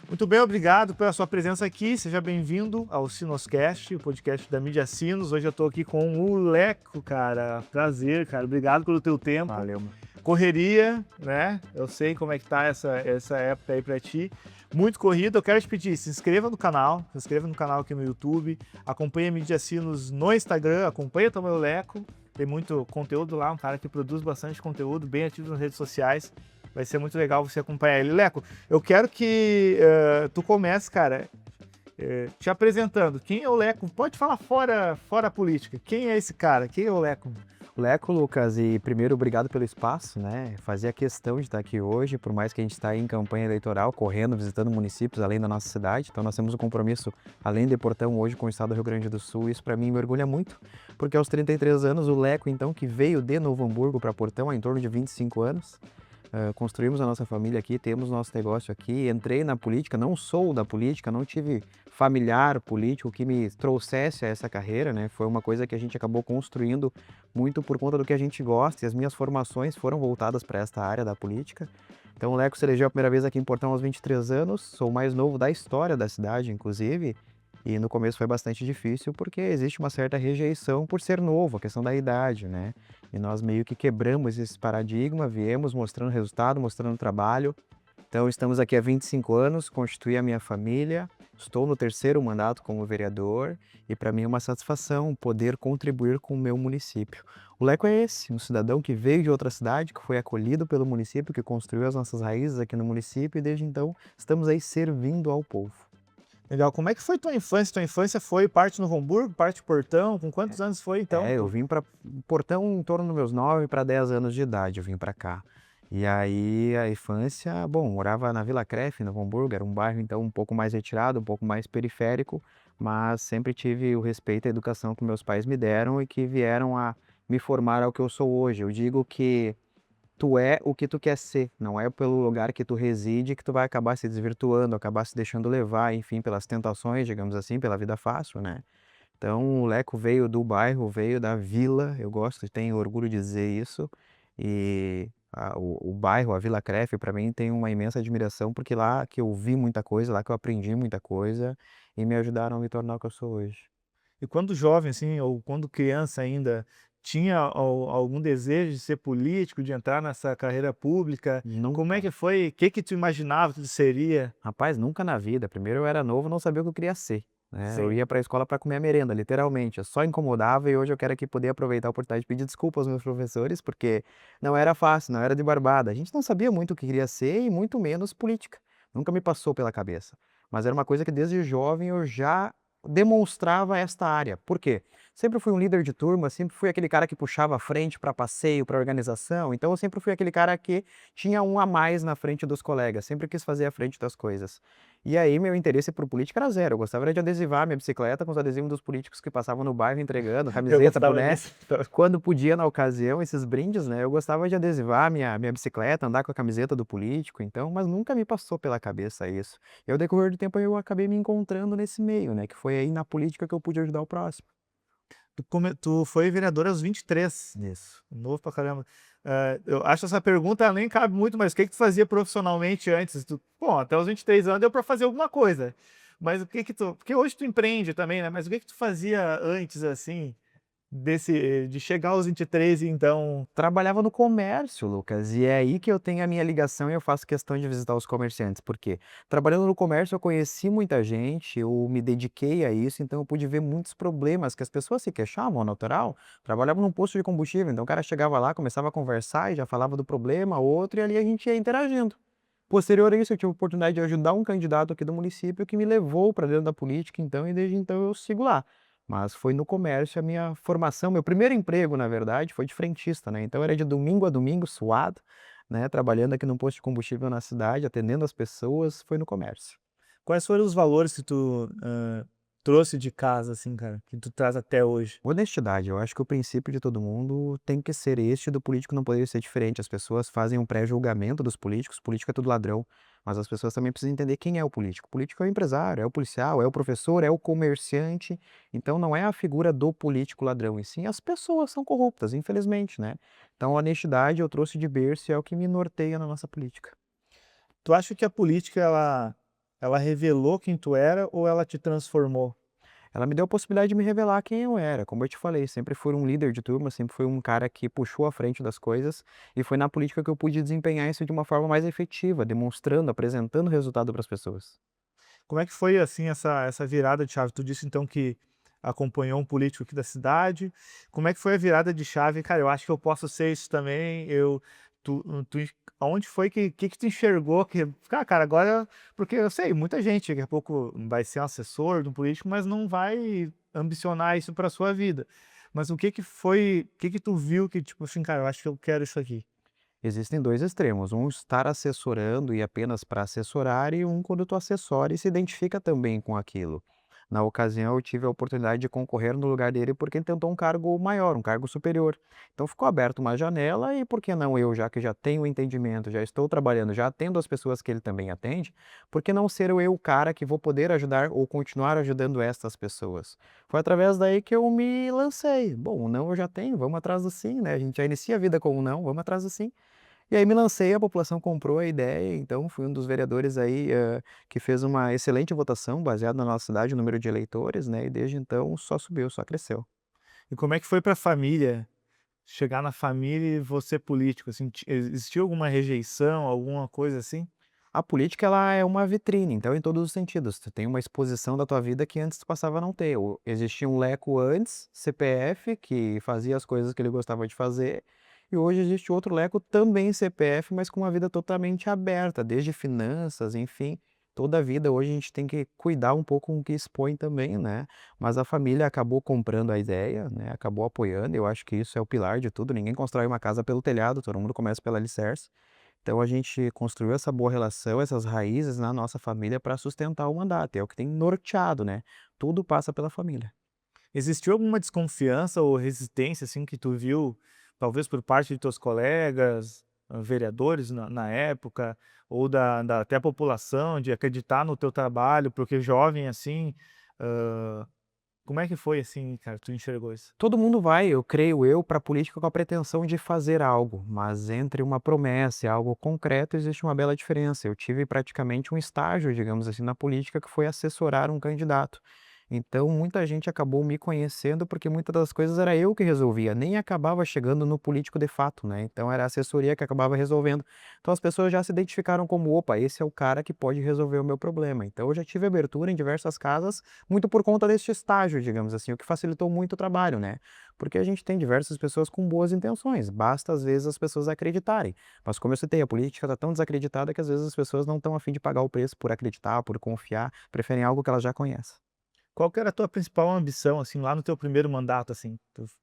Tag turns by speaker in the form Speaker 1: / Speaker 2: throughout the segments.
Speaker 1: Muito bem, obrigado pela sua presença aqui. Seja bem-vindo ao Sinoscast, o podcast da Mídia Sinos. Hoje eu tô aqui com o Leco, cara. Prazer, cara. Obrigado pelo teu tempo.
Speaker 2: Valeu, mano.
Speaker 1: Correria, né? Eu sei como é que tá essa época aí pra ti. Muito corrida. Eu quero te pedir, se inscreva no canal aqui no YouTube. Acompanhe a Mídia Sinos no Instagram, acompanha também o Leco. Tem muito conteúdo lá, um cara que produz bastante conteúdo, bem ativo nas redes sociais. Vai ser muito legal você acompanhar ele. Leco, eu quero que tu comece, cara, te apresentando. Quem é o Leco? Pode falar fora a política. Quem é esse cara? Quem é o Leco?
Speaker 2: Leco, Lucas, e primeiro obrigado pelo espaço, né? Fazia questão de estar aqui hoje, por mais que a gente está em campanha eleitoral, correndo, visitando municípios além da nossa cidade. Então nós temos um compromisso, além de Portão, hoje com o estado do Rio Grande do Sul. Isso para mim me orgulha muito, porque aos 33 anos, o Leco, então, que veio de Novo Hamburgo para Portão há em torno de 25 anos, construímos a nossa família aqui, temos nosso negócio aqui. Entrei na política, não sou da política, não tive familiar político que me trouxesse a essa carreira, né? Foi uma coisa que a gente acabou construindo muito por conta do que a gente gosta, e as minhas formações foram voltadas para esta área da política. Então o Leco se elegeu a primeira vez aqui em Portão aos 23 anos, sou o mais novo da história da cidade, inclusive, e no começo foi bastante difícil porque existe uma certa rejeição por ser novo, a questão da idade, né? E nós meio que quebramos esse paradigma, viemos mostrando resultado, mostrando trabalho. Então estamos aqui há 25 anos, constituí a minha família, estou no terceiro mandato como vereador e para mim é uma satisfação poder contribuir com o meu município. O Leco é esse, um cidadão que veio de outra cidade, que foi acolhido pelo município, que construiu as nossas raízes aqui no município e desde então estamos aí servindo ao povo.
Speaker 1: Legal. Como é que foi tua infância? Tua infância foi parte no Hamburgo, parte Portão? Com quantos anos foi então?
Speaker 2: Eu vim para Portão em torno dos meus 9 para 10 anos de idade, eu vim para cá. E aí a infância, bom, morava na Vila Cref, no Hamburgo, era um bairro então um pouco mais retirado, um pouco mais periférico, mas sempre tive o respeito à educação que meus pais me deram e que vieram a me formar ao que eu sou hoje. Eu digo que tu é o que tu quer ser, não é pelo lugar que tu reside que tu vai acabar se desvirtuando, acabar se deixando levar, enfim, pelas tentações, digamos assim, pela vida fácil, né? Então, o Leco veio do bairro, veio da vila, eu gosto, tenho orgulho de dizer isso. E o bairro, a Vila Cref, para mim tem uma imensa admiração, porque lá que eu vi muita coisa, lá que eu aprendi muita coisa e me ajudaram a me tornar o que eu sou hoje.
Speaker 1: E quando jovem, assim, ou quando criança ainda, tinha algum desejo de ser político, de entrar nessa carreira pública? Como é
Speaker 2: Nunca.
Speaker 1: que foi? O que que tu imaginava que tu seria?
Speaker 2: Rapaz, nunca na vida. Primeiro eu era novo, não sabia o que eu queria ser, né? Eu
Speaker 1: Sim.
Speaker 2: ia para a escola para comer a merenda, literalmente. Eu só incomodava e hoje eu quero aqui poder aproveitar a oportunidade de pedir desculpa aos meus professores, porque não era fácil, não era de barbada. A gente não sabia muito o que queria ser e muito menos política. Nunca me passou pela cabeça. Mas era uma coisa que desde jovem eu já demonstrava esta área. Por quê? Sempre fui um líder de turma, sempre fui aquele cara que puxava a frente para passeio, para organização. Então eu sempre fui aquele cara que tinha um a mais na frente dos colegas, sempre quis fazer a frente das coisas. E aí meu interesse por política era zero, eu gostava era de adesivar minha bicicleta com os adesivos dos políticos que passavam no bairro entregando,
Speaker 1: Eu
Speaker 2: camiseta,
Speaker 1: gostava
Speaker 2: boné,
Speaker 1: disso.
Speaker 2: quando podia na ocasião, esses brindes, né, eu gostava de adesivar minha bicicleta, andar com a camiseta do político, então, mas nunca me passou pela cabeça isso. E ao decorrer do tempo eu acabei me encontrando nesse meio, né, que foi aí na política que eu pude ajudar o próximo.
Speaker 1: Tu foi vereador aos 23,
Speaker 2: Isso.
Speaker 1: novo pra caramba. Eu acho essa pergunta ela nem cabe muito, mas o que que tu fazia profissionalmente antes? Bom, até os 23 anos deu pra fazer alguma coisa, mas o que que tu porque hoje tu empreende também, né, mas o que que tu fazia antes, assim, de chegar aos 23 e então
Speaker 2: Trabalhava no comércio, Lucas, e é aí que eu tenho a minha ligação e eu faço questão de visitar os comerciantes, porque trabalhando no comércio eu conheci muita gente, eu me dediquei a isso, então eu pude ver muitos problemas que as pessoas se queixavam, natural. Trabalhava num posto de combustível, então o cara chegava lá, começava a conversar e já falava do problema, outro, e ali a gente ia interagindo. Posterior a isso, eu tive a oportunidade de ajudar um candidato aqui do município que me levou para dentro da política, então, e desde então eu sigo lá. Mas foi no comércio a minha formação, meu primeiro emprego, na verdade, foi de frentista, né? Então era de domingo a domingo, suado, né? Trabalhando aqui num posto de combustível na cidade, atendendo as pessoas, foi no comércio.
Speaker 1: quais foram os valores que tu, trouxe de casa, assim, cara, que tu traz até hoje?
Speaker 2: Honestidade, eu acho que o princípio de todo mundo tem que ser este, do político não poderia ser diferente. As pessoas fazem um pré-julgamento dos políticos, político é tudo ladrão, mas as pessoas também precisam entender quem é o político. O político é o empresário, é o policial, é o professor, é o comerciante. Então não é a figura do político ladrão, e sim as pessoas são corruptas, infelizmente, né? Então a honestidade eu trouxe de berço e é o que me norteia na nossa política.
Speaker 1: Tu acha que a política ela Ela revelou quem tu era ou ela te transformou?
Speaker 2: Ela me deu a possibilidade de me revelar quem eu era, como eu te falei, sempre fui um líder de turma, sempre fui um cara que puxou à frente das coisas, e foi na política que eu pude desempenhar isso de uma forma mais efetiva, demonstrando, apresentando resultado para as pessoas.
Speaker 1: Como é que foi, assim, essa virada de chave? Tu disse então que acompanhou um político aqui da cidade. Como é que foi a virada de chave? Cara, eu acho que eu posso ser isso também. Tu aonde foi que tu enxergou que, cara, agora, porque eu sei, muita gente daqui a pouco vai ser um assessor de um político, mas não vai ambicionar isso para sua vida. Mas o que que foi, o que que tu viu que tipo assim, cara, eu acho que eu quero isso aqui?
Speaker 2: Existem 2 extremos, um estar assessorando e apenas para assessorar e um quando tu assessora e se identifica também com aquilo. Na ocasião eu tive a oportunidade de concorrer no lugar dele porque ele tentou um cargo maior, um cargo superior. Então ficou aberta uma janela e por que não eu, já que já tenho o entendimento, já estou trabalhando, já atendo as pessoas que ele também atende, por que não ser eu o cara que vou poder ajudar ou continuar ajudando estas pessoas? Foi através daí que eu me lancei. Bom, o não eu já tenho, vamos atrás do sim, né? A gente já inicia a vida com o não, vamos atrás do sim. E aí me lancei, a população comprou a ideia, então fui um dos vereadores aí, que fez uma excelente votação baseado na nossa cidade, o número de eleitores, né, e desde então só subiu, só cresceu.
Speaker 1: E como é que foi para a família? Chegar na família e você político, assim, existiu alguma rejeição, alguma coisa assim?
Speaker 2: A política ela é uma vitrine, então em todos os sentidos, tu tem uma exposição da tua vida que antes tu passava a não ter, existia um Leco antes, CPF, que fazia as coisas que ele gostava de fazer, e hoje existe outro Leco também CPF, mas com uma vida totalmente aberta, desde finanças, enfim, toda a vida hoje a gente tem que cuidar um pouco com o que expõe também, né, mas a família acabou comprando a ideia, né, acabou apoiando, eu acho que isso é o pilar de tudo, ninguém constrói uma casa pelo telhado, todo mundo começa pela alicerce. Então a gente construiu essa boa relação, essas raízes na nossa família para sustentar o mandato, é o que tem norteado, né, tudo passa pela família.
Speaker 1: Existiu alguma desconfiança ou resistência, assim, que tu viu, talvez por parte de teus colegas, vereadores na época, ou da até a população, de acreditar no teu trabalho, porque jovem, assim, hã, como é que foi, assim, cara, tu enxergou isso?
Speaker 2: Todo mundo vai, eu creio eu, para a política com a pretensão de fazer algo, mas entre uma promessa e algo concreto existe uma bela diferença. Eu tive praticamente um estágio, digamos assim, na política que foi assessorar um candidato. Então muita gente acabou me conhecendo porque muitas das coisas era eu que resolvia, nem acabava chegando no político de fato, né? Então era a assessoria que acabava resolvendo. Então as pessoas já se identificaram como, opa, esse é o cara que pode resolver o meu problema. Então eu já tive abertura em diversas casas muito por conta deste estágio, digamos assim, o que facilitou muito o trabalho, né? Porque a gente tem diversas pessoas com boas intenções, basta às vezes as pessoas acreditarem. Mas como eu citei, a política está tão desacreditada que às vezes as pessoas não estão a fim de pagar o preço por acreditar, por confiar, preferem algo que elas já conhecem.
Speaker 1: Qual que era a tua principal ambição, assim, lá no teu primeiro mandato, assim?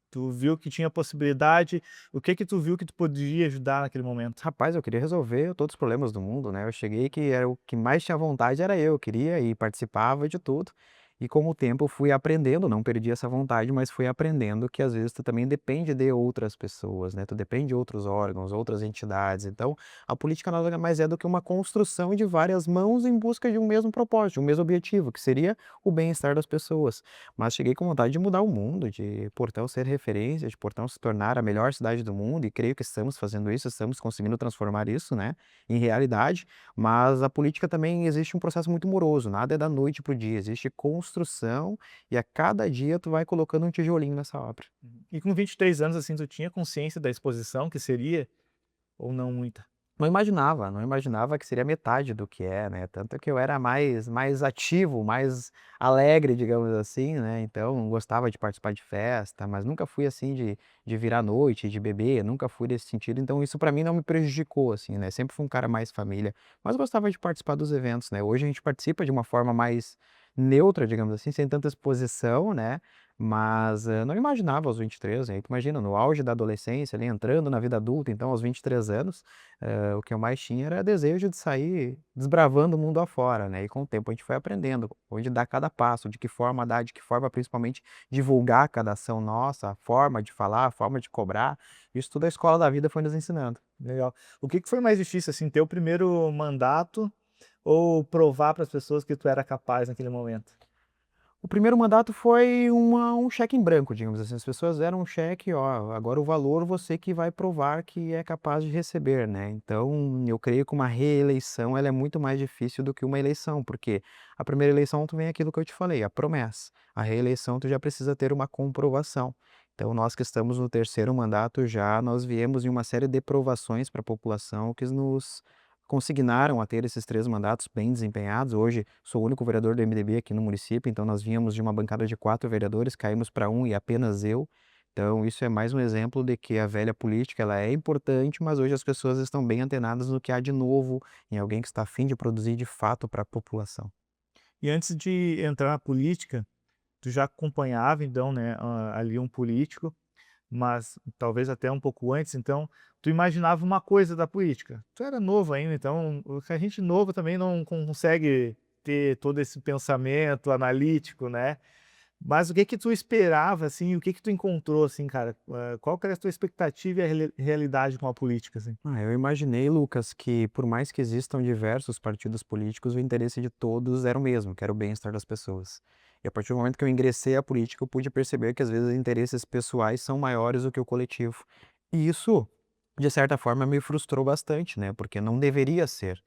Speaker 1: Tu viu que tinha possibilidade, o que que tu viu que tu podia ajudar naquele momento?
Speaker 2: Rapaz, eu queria resolver todos os problemas do mundo, né? Eu cheguei que era o que mais tinha vontade era eu queria e participava de tudo. E com o tempo eu fui aprendendo, não perdi essa vontade, mas fui aprendendo que às vezes tu também depende de outras pessoas, né? Tu depende de outros órgãos, outras entidades. Então, a política nada mais é do que uma construção de várias mãos em busca de um mesmo propósito, de um mesmo objetivo, que seria o bem-estar das pessoas. Mas cheguei com vontade de mudar o mundo, de Portão ser referência, de Portão se tornar a melhor cidade do mundo, e creio que estamos fazendo isso, estamos conseguindo transformar isso, né, em realidade. Mas a política também existe um processo muito moroso, nada é da noite para o dia, existe construção e a cada dia tu vai colocando um tijolinho nessa obra.
Speaker 1: E com 23 anos, assim, tu tinha consciência da exposição que seria ou não muita?
Speaker 2: Não imaginava que seria metade do que é, né, tanto que eu era mais ativo, mais alegre, digamos assim, né, então gostava de participar de festa, mas nunca fui assim de virar à noite, de beber, nunca fui desse sentido, então isso pra mim não me prejudicou, assim, né, sempre fui um cara mais família, mas gostava de participar dos eventos, né. Hoje a gente participa de uma forma mais neutra, digamos assim, sem tanta exposição, né, mas, não imaginava aos 23, né, tu imagina no auge da adolescência, ali entrando na vida adulta, então aos 23 anos, o que eu mais tinha era desejo de sair desbravando o mundo afora, né, e com o tempo a gente foi aprendendo onde dar cada passo, de que forma dar, de que forma principalmente divulgar cada ação nossa, a forma de falar, a forma de cobrar, isso tudo a escola da vida foi nos ensinando.
Speaker 1: Legal. O que que foi mais difícil, assim, ter o primeiro mandato ou provar para as pessoas que tu era capaz naquele momento?
Speaker 2: O primeiro mandato foi um cheque em branco, digamos assim. As pessoas deram um cheque, ó, agora o valor você que vai provar que é capaz de receber, né? Então, eu creio que uma reeleição ela é muito mais difícil do que uma eleição, porque a primeira eleição tu vem aquilo que eu te falei, a promessa. A reeleição tu já precisa ter uma comprovação. Então, nós que estamos no terceiro mandato já, nós viemos em uma série de provações para a população que nos consignaram a ter esses 3 mandatos bem desempenhados. Hoje sou o único vereador do MDB aqui no município, então nós vínhamos de uma bancada de 4 vereadores, caímos para um e apenas eu. Então isso é mais um exemplo de que a velha política ela é importante, mas hoje as pessoas estão bem antenadas no que há de novo, em alguém que está a fim de produzir de fato para a população.
Speaker 1: E antes de entrar na política, tu já acompanhava então, né, ali um político, mas talvez até um pouco antes, então, tu imaginava uma coisa da política. Tu era novo ainda, então a gente novo também não consegue ter todo esse pensamento analítico, né. Mas o que que tu esperava, assim, o que que tu encontrou, assim, cara? Qual que era a tua expectativa e a realidade com a política, assim?
Speaker 2: Eu imaginei, Lucas, que por mais que existam diversos partidos políticos, o interesse de todos era o mesmo, que era o bem-estar das pessoas. E a partir do momento que eu ingressei à política, eu pude perceber que às vezes interesses pessoais são maiores do que o coletivo. E isso, de certa forma, me frustrou bastante, né? Porque não deveria ser.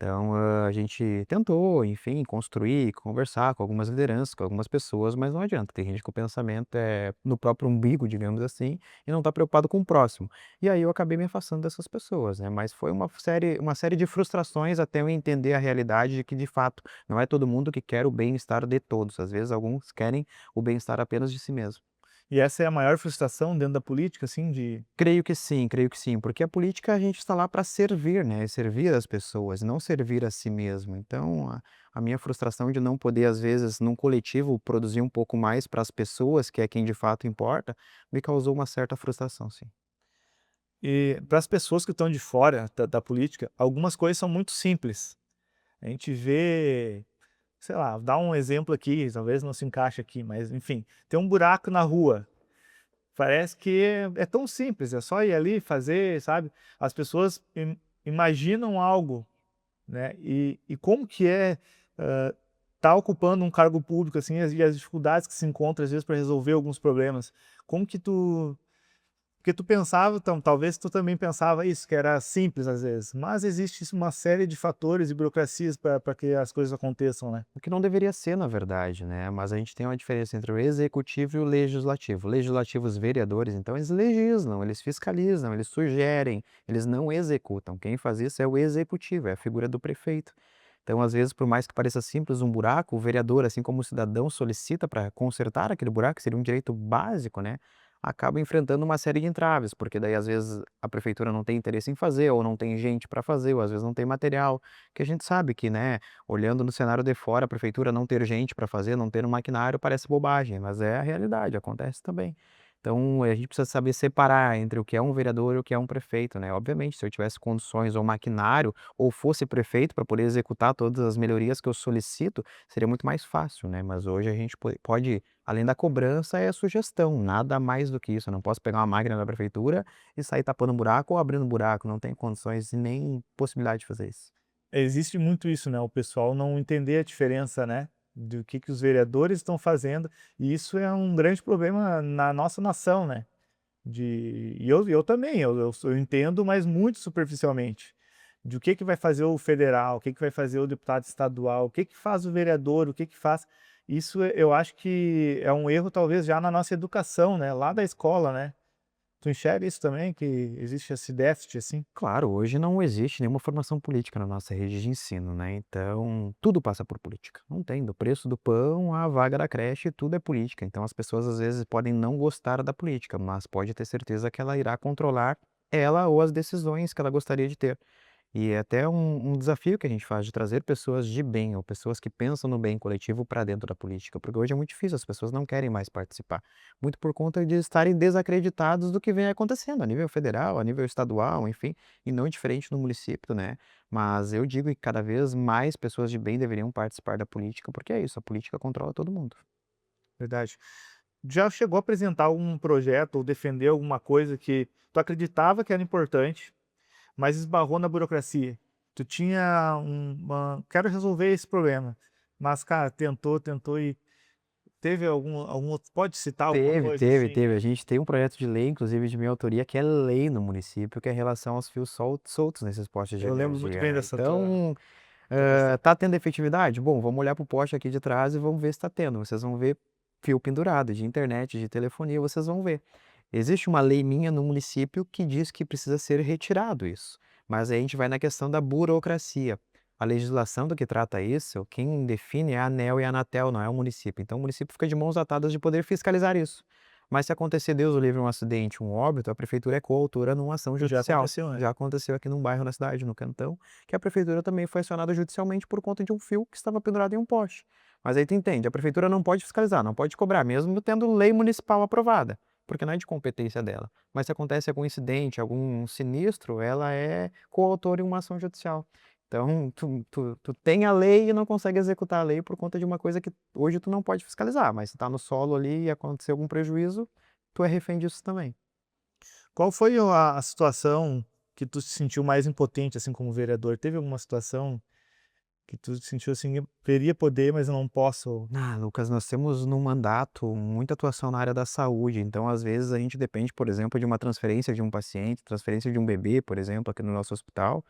Speaker 2: Então, a gente tentou, enfim, construir, conversar com algumas lideranças, com algumas pessoas, mas não adianta. Tem gente que o pensamento é no próprio umbigo, digamos assim, e não está preocupado com o próximo. E aí eu acabei me afastando dessas pessoas, né? Mas foi uma série de frustrações até eu entender a realidade de que, de fato, não é todo mundo que quer o bem-estar de todos. Às vezes, alguns querem o bem-estar apenas de si mesmo.
Speaker 1: E essa é a maior frustração dentro da política, assim, de
Speaker 2: Creio que sim, porque a política a gente está lá para servir, né, servir as pessoas, não servir a si mesmo. Então, a minha frustração de não poder, às vezes, num coletivo, produzir um pouco mais para as pessoas, que é quem de fato importa, me causou uma certa frustração, sim.
Speaker 1: e para as pessoas que estão de fora da política, algumas coisas são muito simples. A gente vê, sei lá, dá um exemplo aqui, talvez não se encaixe aqui, mas enfim, tem um buraco na rua. Parece que é tão simples, é só ir ali fazer, sabe? As pessoas imaginam algo, né? E como que é tá ocupando um cargo público assim, e as dificuldades que se encontra às vezes para resolver alguns problemas. Como que tu porque tu pensava, então, talvez tu também pensava isso, que era simples às vezes, mas existe uma série de fatores e burocracias para que as coisas aconteçam, né?
Speaker 2: O que não deveria ser, na verdade, né, mas a gente tem uma diferença entre o executivo e o legislativo. O legislativo, os vereadores, então, eles legislam, eles fiscalizam, eles sugerem, eles não executam. Quem faz isso é o executivo, é a figura do prefeito. Então, às vezes, por mais que pareça simples um buraco, o vereador, assim como o cidadão solicita para consertar aquele buraco, que seria um direito básico, né, acaba enfrentando uma série de entraves, porque daí, às vezes, a prefeitura não tem interesse em fazer, ou não tem gente para fazer, ou às vezes não tem material, que a gente sabe que, né, olhando no cenário de fora, a prefeitura não ter gente para fazer, não ter um maquinário, parece bobagem, mas é a realidade, acontece também. Então, a gente precisa saber separar entre o que é um vereador e o que é um prefeito, né. Obviamente, se eu tivesse condições ou maquinário, ou fosse prefeito para poder executar todas as melhorias que eu solicito, seria muito mais fácil, né. Mas hoje a gente pode, além da cobrança, é a sugestão, nada mais do que isso. Eu não posso pegar uma máquina da prefeitura e sair tapando buraco ou abrindo buraco, não tem condições e nem possibilidade de fazer isso.
Speaker 1: Existe muito isso, né, o pessoal não entender a diferença, né, do que os vereadores estão fazendo, e isso é um grande problema na nossa nação, né, e eu também, eu entendo, mas muito superficialmente, de o que vai fazer o federal, o que vai fazer o deputado estadual, o que faz o vereador, o que faz isso eu acho que é um erro talvez já na nossa educação, né, lá da escola, né. Tu enxerga isso também, que existe esse déficit, assim?
Speaker 2: Claro, hoje não existe nenhuma formação política na nossa rede de ensino, né? Então, tudo passa por política. Não tem, do preço do pão à vaga da creche, tudo é política. Então, as pessoas às vezes podem não gostar da política, mas pode ter certeza que ela irá controlar ela ou as decisões que ela gostaria de ter. E é até um desafio que a gente faz de trazer pessoas de bem ou pessoas que pensam no bem coletivo para dentro da política, porque hoje é muito difícil, as pessoas não querem mais participar, muito por conta de estarem desacreditados do que vem acontecendo a nível federal, a nível estadual, enfim, e não diferente no município, né? Mas eu digo que cada vez mais pessoas de bem deveriam participar da política, porque é isso, a política controla todo mundo.
Speaker 1: Verdade. Já chegou a apresentar algum projeto ou defender alguma coisa que tu acreditava que era importante, mas esbarrou na burocracia? Tu tinha uma quero resolver esse problema, mas cara, tentou, tentou e Teve algum outro, pode citar alguma
Speaker 2: Teve,
Speaker 1: coisa
Speaker 2: teve,
Speaker 1: assim?
Speaker 2: teve. A gente tem um projeto de lei, inclusive de minha autoria, que é lei no município, que é em relação aos fios soltos nesses postes de
Speaker 1: Eu lembro muito
Speaker 2: energia,
Speaker 1: bem
Speaker 2: né?
Speaker 1: dessa tua questão.
Speaker 2: Tá tendo efetividade? Bom, vamos olhar pro poste aqui de trás e vamos ver se tá tendo. Vocês vão ver fio pendurado de internet, de telefonia, vocês vão ver. Existe uma lei minha no município que diz que precisa ser retirado isso. Mas aí a gente vai na questão da burocracia. A legislação do que trata isso, quem define é a ANEEL e a Anatel, não é o município. Então o município fica de mãos atadas de poder fiscalizar isso. Mas se acontecer, Deus o livre, um acidente, um óbito, a prefeitura é coautora numa ação
Speaker 1: Já
Speaker 2: judicial.
Speaker 1: aconteceu, né?
Speaker 2: Já aconteceu aqui num bairro na cidade, no Cantão, que a prefeitura também foi acionada judicialmente por conta de um fio que estava pendurado em um poste. Mas aí tu entende, a prefeitura não pode fiscalizar, não pode cobrar, mesmo tendo lei municipal aprovada, porque não é de competência dela. Mas se acontece algum incidente, algum sinistro, ela é coautora em uma ação judicial. Então, tu tem a lei e não consegue executar a lei por conta de uma coisa que hoje tu não pode fiscalizar, mas se tá no solo ali e acontecer algum prejuízo, tu é refém disso também.
Speaker 1: Qual foi a situação que tu se sentiu mais impotente, assim, como vereador? Teve alguma situação que tu sentiu assim: "Eu queria poder, mas eu não posso"?
Speaker 2: Ah, Lucas, nós temos no mandato muita atuação na área da saúde, então às vezes a gente depende, por exemplo, de uma transferência de um paciente, transferência de um bebê, por exemplo, aqui no nosso hospital,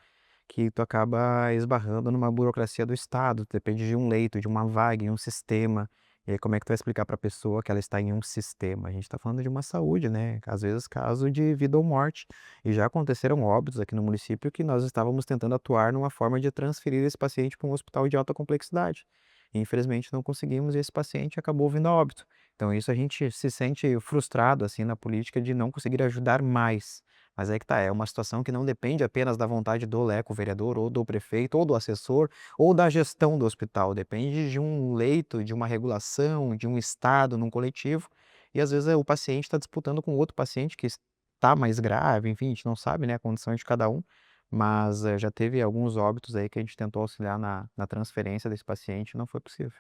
Speaker 2: que tu acaba esbarrando numa burocracia do Estado, depende de um leito, de uma vaga em um sistema. E aí como é que tu vai explicar para a pessoa que ela está em um sistema? A gente está falando de uma saúde, né? Às vezes caso de vida ou morte. E já aconteceram óbitos aqui no município que nós estávamos tentando atuar numa forma de transferir esse paciente para um hospital de alta complexidade. E, infelizmente não conseguimos e esse paciente acabou vindo a óbito. Então isso a gente se sente frustrado assim na política de não conseguir ajudar mais. Mas aí que tá, é uma situação que não depende apenas da vontade do Leco, vereador, ou do prefeito, ou do assessor, ou da gestão do hospital. Depende de um leito, de uma regulação, de um estado, num coletivo. E às vezes o paciente está disputando com outro paciente que está mais grave, enfim, a gente não sabe, né, a condição de cada um. Mas já teve alguns óbitos aí que a gente tentou auxiliar na transferência desse paciente e não foi possível.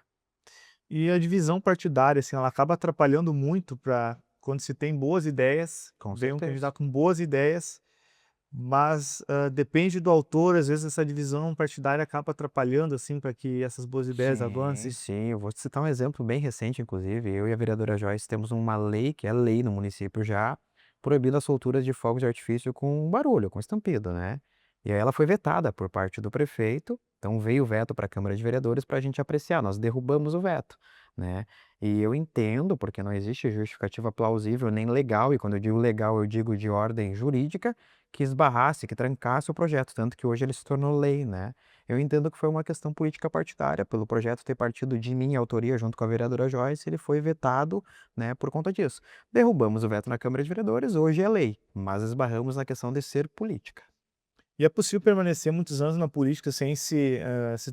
Speaker 1: E a divisão partidária, assim, ela acaba atrapalhando muito para quando se tem boas ideias,
Speaker 2: Com
Speaker 1: vem um
Speaker 2: certeza.
Speaker 1: candidato com boas ideias, mas, depende do autor, às vezes essa divisão partidária acaba atrapalhando, assim, para que essas boas ideias
Speaker 2: Sim,
Speaker 1: avancem.
Speaker 2: sim. Eu vou te citar um exemplo bem recente, inclusive. Eu e a vereadora Joyce temos uma lei, que é lei no município já, proibindo a soltura de fogos de artifício com barulho, com estampido, né? E aí ela foi vetada por parte do prefeito, então veio o veto para a Câmara de Vereadores para a gente apreciar. Nós derrubamos o veto, né? E eu entendo, porque não existe justificativa plausível nem legal, e quando eu digo legal, eu digo de ordem jurídica, que esbarrasse, que trancasse o projeto, tanto que hoje ele se tornou lei, né? Eu entendo que foi uma questão política partidária, pelo projeto ter partido de minha autoria junto com a vereadora Joyce, ele foi vetado, né, por conta disso. Derrubamos o veto na Câmara de Vereadores, hoje é lei, mas esbarramos na questão de ser política.
Speaker 1: E é possível permanecer muitos anos na política sem se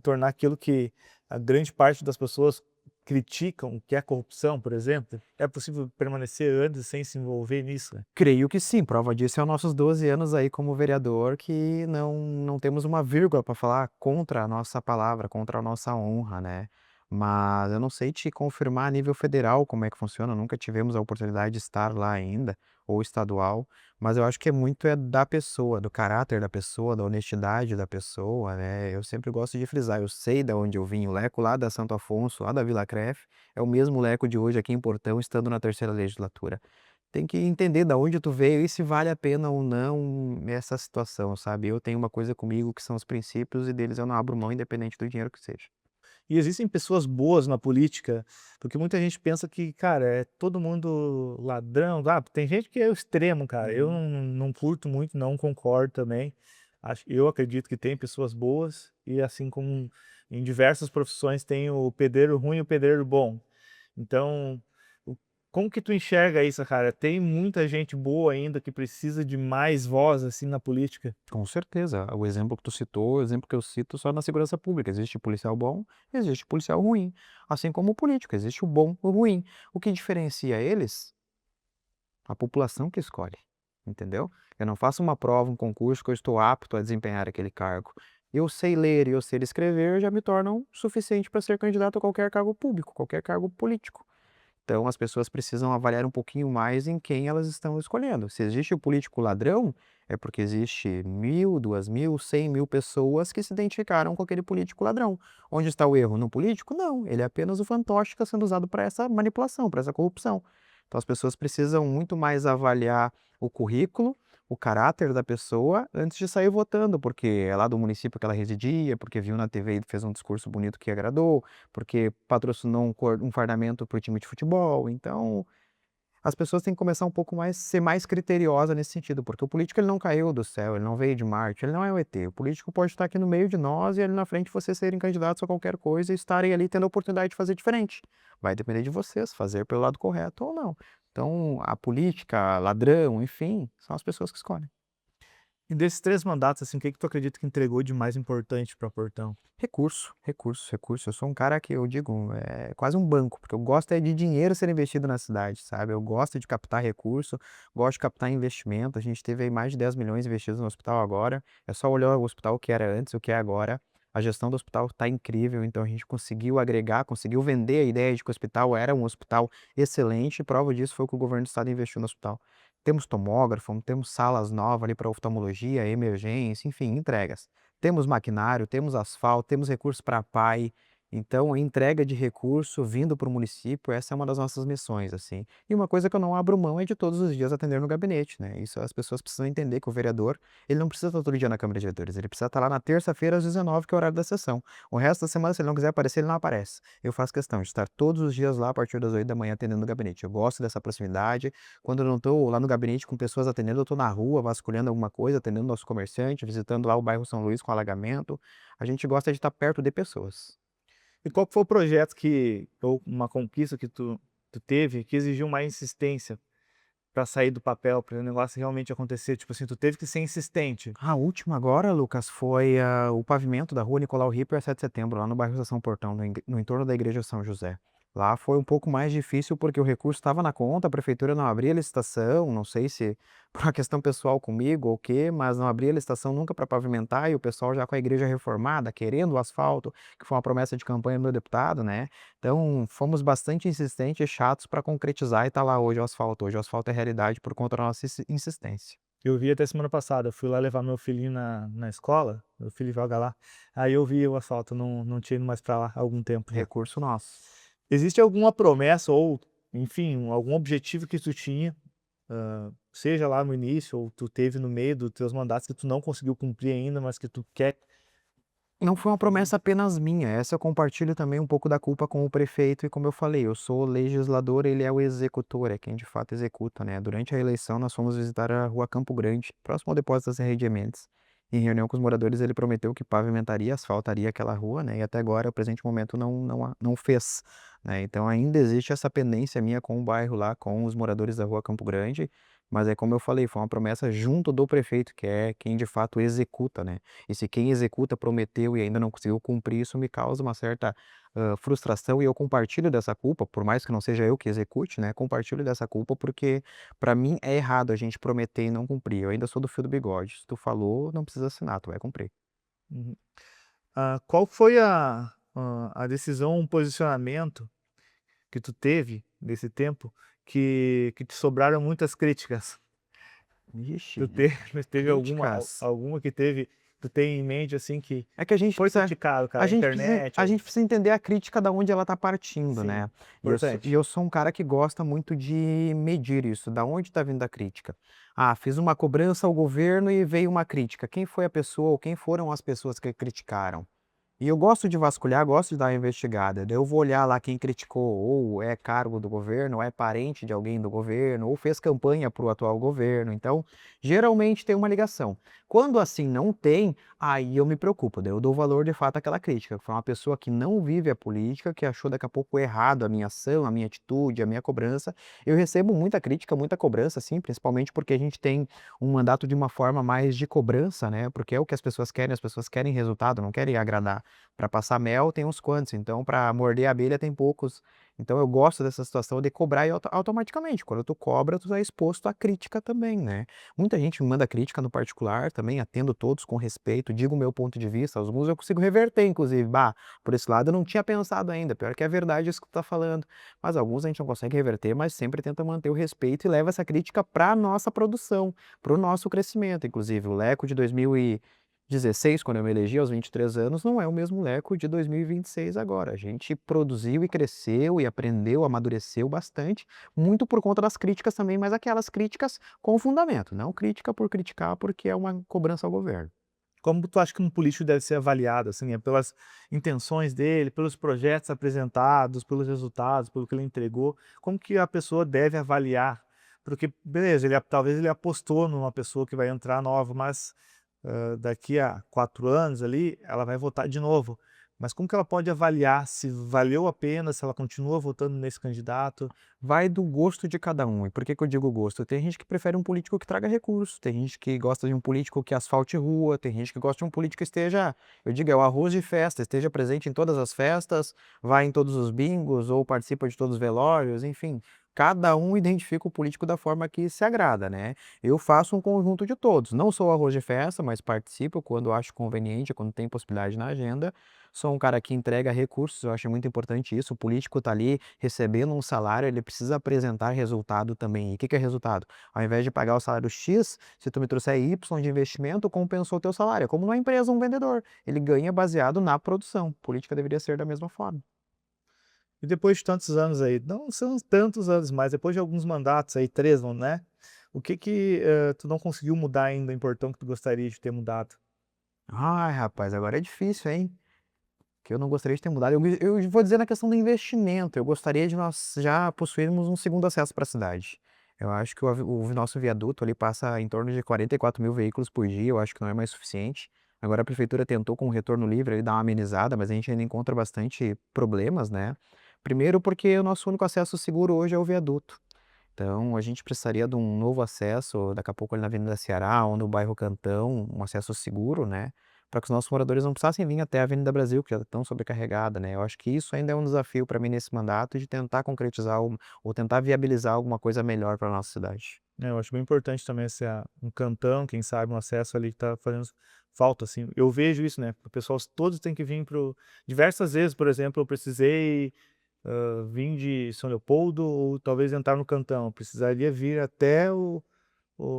Speaker 1: tornar aquilo que a grande parte das pessoas criticam, que é a corrupção, por exemplo? É possível permanecer anos sem se envolver nisso, né?
Speaker 2: Creio que sim, prova disso é os nossos 12 anos aí como vereador, que não temos uma vírgula para falar contra a nossa palavra, contra a nossa honra, né? Mas eu não sei te confirmar a nível federal como é que funciona, nunca tivemos a oportunidade de estar lá ainda, ou estadual, mas eu acho que é muito da pessoa, do caráter da pessoa, da honestidade da pessoa, né? Eu sempre gosto de frisar, eu sei de onde eu vim, o Leco lá da Santo Afonso, lá da Vila Cref, é o mesmo Leco de hoje aqui em Portão, estando na terceira legislatura. Tem que entender da onde tu veio e se vale a pena ou não essa situação, sabe. Eu tenho uma coisa comigo que são os princípios e deles eu não abro mão independente do dinheiro que seja.
Speaker 1: E existem pessoas boas na política, porque muita gente pensa que, cara, é todo mundo ladrão. Ah, tem gente que é o extremo, cara. Eu
Speaker 2: Uhum.
Speaker 1: não curto muito, não concordo também. Eu acredito que tem pessoas boas, e assim como em diversas profissões tem o pedreiro ruim e o pedreiro bom. Então, o como que tu enxerga isso, cara? Tem muita gente boa ainda que precisa de mais voz, assim, na política?
Speaker 2: Com certeza, o exemplo que tu citou, o exemplo que eu cito só na segurança pública, existe policial bom, existe policial ruim, assim como o político, existe o bom e o ruim. O que diferencia eles? A população que escolhe, entendeu? Eu não faço uma prova, um concurso que eu estou apto a desempenhar aquele cargo. Eu sei ler e eu sei escrever já me tornam suficiente para ser candidato a qualquer cargo público, qualquer cargo político. Então as pessoas precisam avaliar um pouquinho mais em quem elas estão escolhendo. Se existe o político ladrão, é porque existe 1.000, 2.000, 100.000 pessoas que se identificaram com aquele político ladrão. Onde está o erro? No político? Não, ele é apenas o fantoche que está sendo usado para essa manipulação, para essa corrupção. Então as pessoas precisam muito mais avaliar o currículo, o caráter da pessoa antes de sair votando, porque é lá do município que ela residia, porque viu na TV e fez um discurso bonito que agradou, porque patrocinou um fardamento para o time de futebol. Então, as pessoas têm que começar um pouco mais, ser mais criteriosa nesse sentido, porque o político ele não caiu do céu, ele não veio de Marte, ele não é o ET. O político pode estar aqui no meio de nós e ali na frente vocês serem candidatos a qualquer coisa e estarem ali tendo a oportunidade de fazer diferente. Vai depender de vocês fazer pelo lado correto ou não. Então, a política, ladrão, enfim, são as pessoas que escolhem.
Speaker 1: E desses 3 mandatos, assim, o que que tu acredita que entregou de mais importante para Portão?
Speaker 2: Recurso, recurso, recurso. Eu sou um cara que eu digo, é quase um banco, porque eu gosto é de dinheiro ser investido na cidade, sabe? Eu gosto de captar recurso, gosto de captar investimento. A gente teve aí mais de 10 milhões investidos no hospital agora. É só olhar o hospital o que era antes, o que é agora. A gestão do hospital está incrível, então a gente conseguiu agregar, conseguiu vender a ideia de que o hospital era um hospital excelente. Prova disso foi o que o governo do estado investiu no hospital. Temos tomógrafo, temos salas novas ali para oftalmologia, emergência, enfim, entregas. Temos maquinário, temos asfalto, temos recursos para PAI. Então, a entrega de recurso vindo para o município, essa é uma das nossas missões, assim. E uma coisa que eu não abro mão é de todos os dias atender no gabinete, né? Isso as pessoas precisam entender que o vereador, ele não precisa estar todo dia na Câmara de Vereadores, ele precisa estar lá na terça-feira às 19, que é o horário da sessão. O resto da semana, se ele não quiser aparecer, ele não aparece. Eu faço questão de estar todos os dias lá a partir das 8 da manhã atendendo no gabinete. Eu gosto dessa proximidade. Quando eu não estou lá no gabinete com pessoas atendendo, eu estou na rua vasculhando alguma coisa, atendendo nosso comerciante, visitando lá o bairro São Luís com alagamento. A gente gosta de estar perto de pessoas.
Speaker 1: E qual que foi o projeto que ou uma conquista que tu teve que exigiu mais insistência para sair do papel, para o negócio realmente acontecer? Tipo assim, tu teve que ser insistente.
Speaker 2: A última agora, Lucas, foi o pavimento da rua Nicolau Ripper, 7 de setembro, lá no bairro Estação Portão, no entorno da igreja São José. Lá foi um pouco mais difícil porque o recurso estava na conta, a prefeitura não abria a licitação, não sei se por uma questão pessoal comigo ou o quê, mas não abria a licitação nunca para pavimentar e o pessoal já com a igreja reformada, querendo o asfalto, que foi uma promessa de campanha do meu deputado, né? Então fomos bastante insistentes e chatos para concretizar e tá lá hoje o asfalto. Hoje o asfalto é realidade por conta da nossa insistência.
Speaker 1: Eu vi até semana passada, eu fui lá levar meu filhinho na escola, meu filho joga lá, aí eu vi o asfalto, não tinha ido mais para lá há algum tempo já.
Speaker 2: Recurso nosso.
Speaker 1: Existe alguma promessa ou, enfim, algum objetivo que tu tinha, seja lá no início ou tu teve no meio dos teus mandatos que tu não conseguiu cumprir ainda, mas que tu quer.
Speaker 2: Não foi uma promessa apenas minha, essa eu compartilho também um pouco da culpa com o prefeito e como eu falei, eu sou o legislador, ele é o executor, é quem de fato executa, né? Durante a eleição nós fomos visitar a rua Campo Grande, próximo ao depósito da Serra de Mendes. Em reunião com os moradores, ele prometeu que pavimentaria, asfaltaria aquela rua, né? E até agora, no presente momento, não fez, né? Então ainda existe essa pendência minha com o bairro lá, com os moradores da rua Campo Grande, mas é como eu falei, foi uma promessa junto do prefeito, que é quem de fato executa, né? E se quem executa prometeu e ainda não conseguiu cumprir, isso me causa uma certa frustração e eu compartilho dessa culpa, por mais que não seja eu que execute, né? Compartilho dessa culpa porque para mim é errado a gente prometer e não cumprir. Eu ainda sou do fio do bigode. Se tu falou, não precisa assinar, tu vai cumprir.
Speaker 1: Uhum. Qual foi a decisão, um posicionamento que tu teve nesse tempo que te sobraram muitas críticas?
Speaker 2: Ixi,
Speaker 1: Tu teve, teve
Speaker 2: críticas.
Speaker 1: alguma que teve, tu tem em mente assim que
Speaker 2: É que a gente
Speaker 1: foi
Speaker 2: precisa
Speaker 1: criticado, cara,
Speaker 2: a
Speaker 1: a
Speaker 2: gente precisa
Speaker 1: internet?
Speaker 2: a gente precisa entender a crítica da onde ela está partindo,
Speaker 1: Sim,
Speaker 2: né. E
Speaker 1: importante.
Speaker 2: eu sou um cara que gosta muito de medir isso, da onde está vindo a crítica. Ah, fiz uma cobrança ao governo e veio uma crítica. Quem foi a pessoa ou quem foram as pessoas que criticaram? E eu gosto de vasculhar, gosto de dar uma investigada. Daí eu vou olhar lá quem criticou, ou é cargo do governo, ou é parente de alguém do governo, ou fez campanha para o atual governo. Então, geralmente tem uma ligação. Quando assim não tem, aí eu me preocupo. Daí eu dou valor de fato àquela crítica. Foi uma pessoa que não vive a política, que achou daqui a pouco errado a minha ação, a minha atitude, a minha cobrança. Eu recebo muita crítica, muita cobrança, sim, principalmente porque a gente tem um mandato de uma forma mais de cobrança, né? Porque é o que as pessoas querem resultado, não querem agradar. para passar mel tem uns quantos, então para morder a abelha tem poucos. Então eu gosto dessa situação de cobrar e automaticamente. Quando tu cobra, tu tá exposto à crítica também, né? Muita gente me manda crítica no particular, também atendo todos com respeito, digo o meu ponto de vista, alguns eu consigo reverter, inclusive. Bah, por esse lado eu não tinha pensado ainda, pior que é verdade isso que tu tá falando. Mas alguns a gente não consegue reverter, mas sempre tenta manter o respeito e leva essa crítica para a nossa produção, para o nosso crescimento. Inclusive, o Leco de 2016, quando eu me elegi aos 23 anos, não é o mesmo Leco de 2026 agora. A gente produziu e cresceu e aprendeu, amadureceu bastante, muito por conta das críticas também, mas aquelas críticas com fundamento, não crítica por criticar porque é uma cobrança ao governo.
Speaker 1: Como tu acha que um político deve ser avaliado, assim, é pelas intenções dele, pelos projetos apresentados, pelos resultados, pelo que ele entregou? Como que a pessoa deve avaliar? Porque, beleza, talvez ele apostou numa pessoa que vai entrar nova, mas daqui a 4 anos ali, ela vai votar de novo. Mas como que ela pode avaliar se valeu a pena, se ela continua votando nesse candidato?
Speaker 2: Vai do gosto de cada um. E por que que eu digo gosto? Tem gente que prefere um político que traga recursos, tem gente que gosta de um político que asfalte rua, tem gente que gosta de um político que esteja, eu digo, é o arroz de festa, esteja presente em todas as festas, vai em todos os bingos ou participa de todos os velórios, enfim. Cada um identifica o político da forma que se agrada, né? Eu faço um conjunto de todos. Não sou arroz de festa, mas participo quando acho conveniente, quando tem possibilidade na agenda. Sou um cara que entrega recursos, eu acho muito importante isso. O político está ali recebendo um salário, ele precisa apresentar resultado também. E o que que é resultado? Ao invés de pagar o salário X, se tu me trouxer Y de investimento, compensou o teu salário. É como numa empresa, um vendedor. Ele ganha baseado na produção. Política deveria ser da mesma forma.
Speaker 1: E depois de tantos anos aí, não são tantos anos, mas depois de alguns mandatos aí, 3, não, né? O que que tu não conseguiu mudar ainda, importante que tu gostaria de ter mudado?
Speaker 2: Ai, rapaz, agora é difícil, hein? Que eu não gostaria de ter mudado. Eu vou dizer na questão do investimento. Eu gostaria de nós já possuirmos um segundo acesso para a cidade. Eu acho que o nosso viaduto ali passa em torno de 44 mil veículos por dia. Eu acho que não é mais suficiente. Agora a prefeitura tentou com o retorno livre ali dar uma amenizada, mas a gente ainda encontra bastante problemas, né? Primeiro porque o nosso único acesso seguro hoje é o viaduto. Então a gente precisaria de um novo acesso, daqui a pouco ali na Avenida Ceará ou no bairro Cantão, um acesso seguro, né? Para que os nossos moradores não precisassem vir até a Avenida Brasil, que já está tão sobrecarregada, né? Eu acho que isso ainda é um desafio para mim nesse mandato de tentar concretizar ou tentar viabilizar alguma coisa melhor para a nossa cidade.
Speaker 1: Eu acho bem importante também esse, um cantão, quem sabe, um acesso ali que tá fazendo falta, assim. Eu vejo isso, né? O pessoal todos têm que vir pro diversas vezes, por exemplo, eu precisei vir de São Leopoldo ou talvez entrar no cantão. Eu precisaria vir até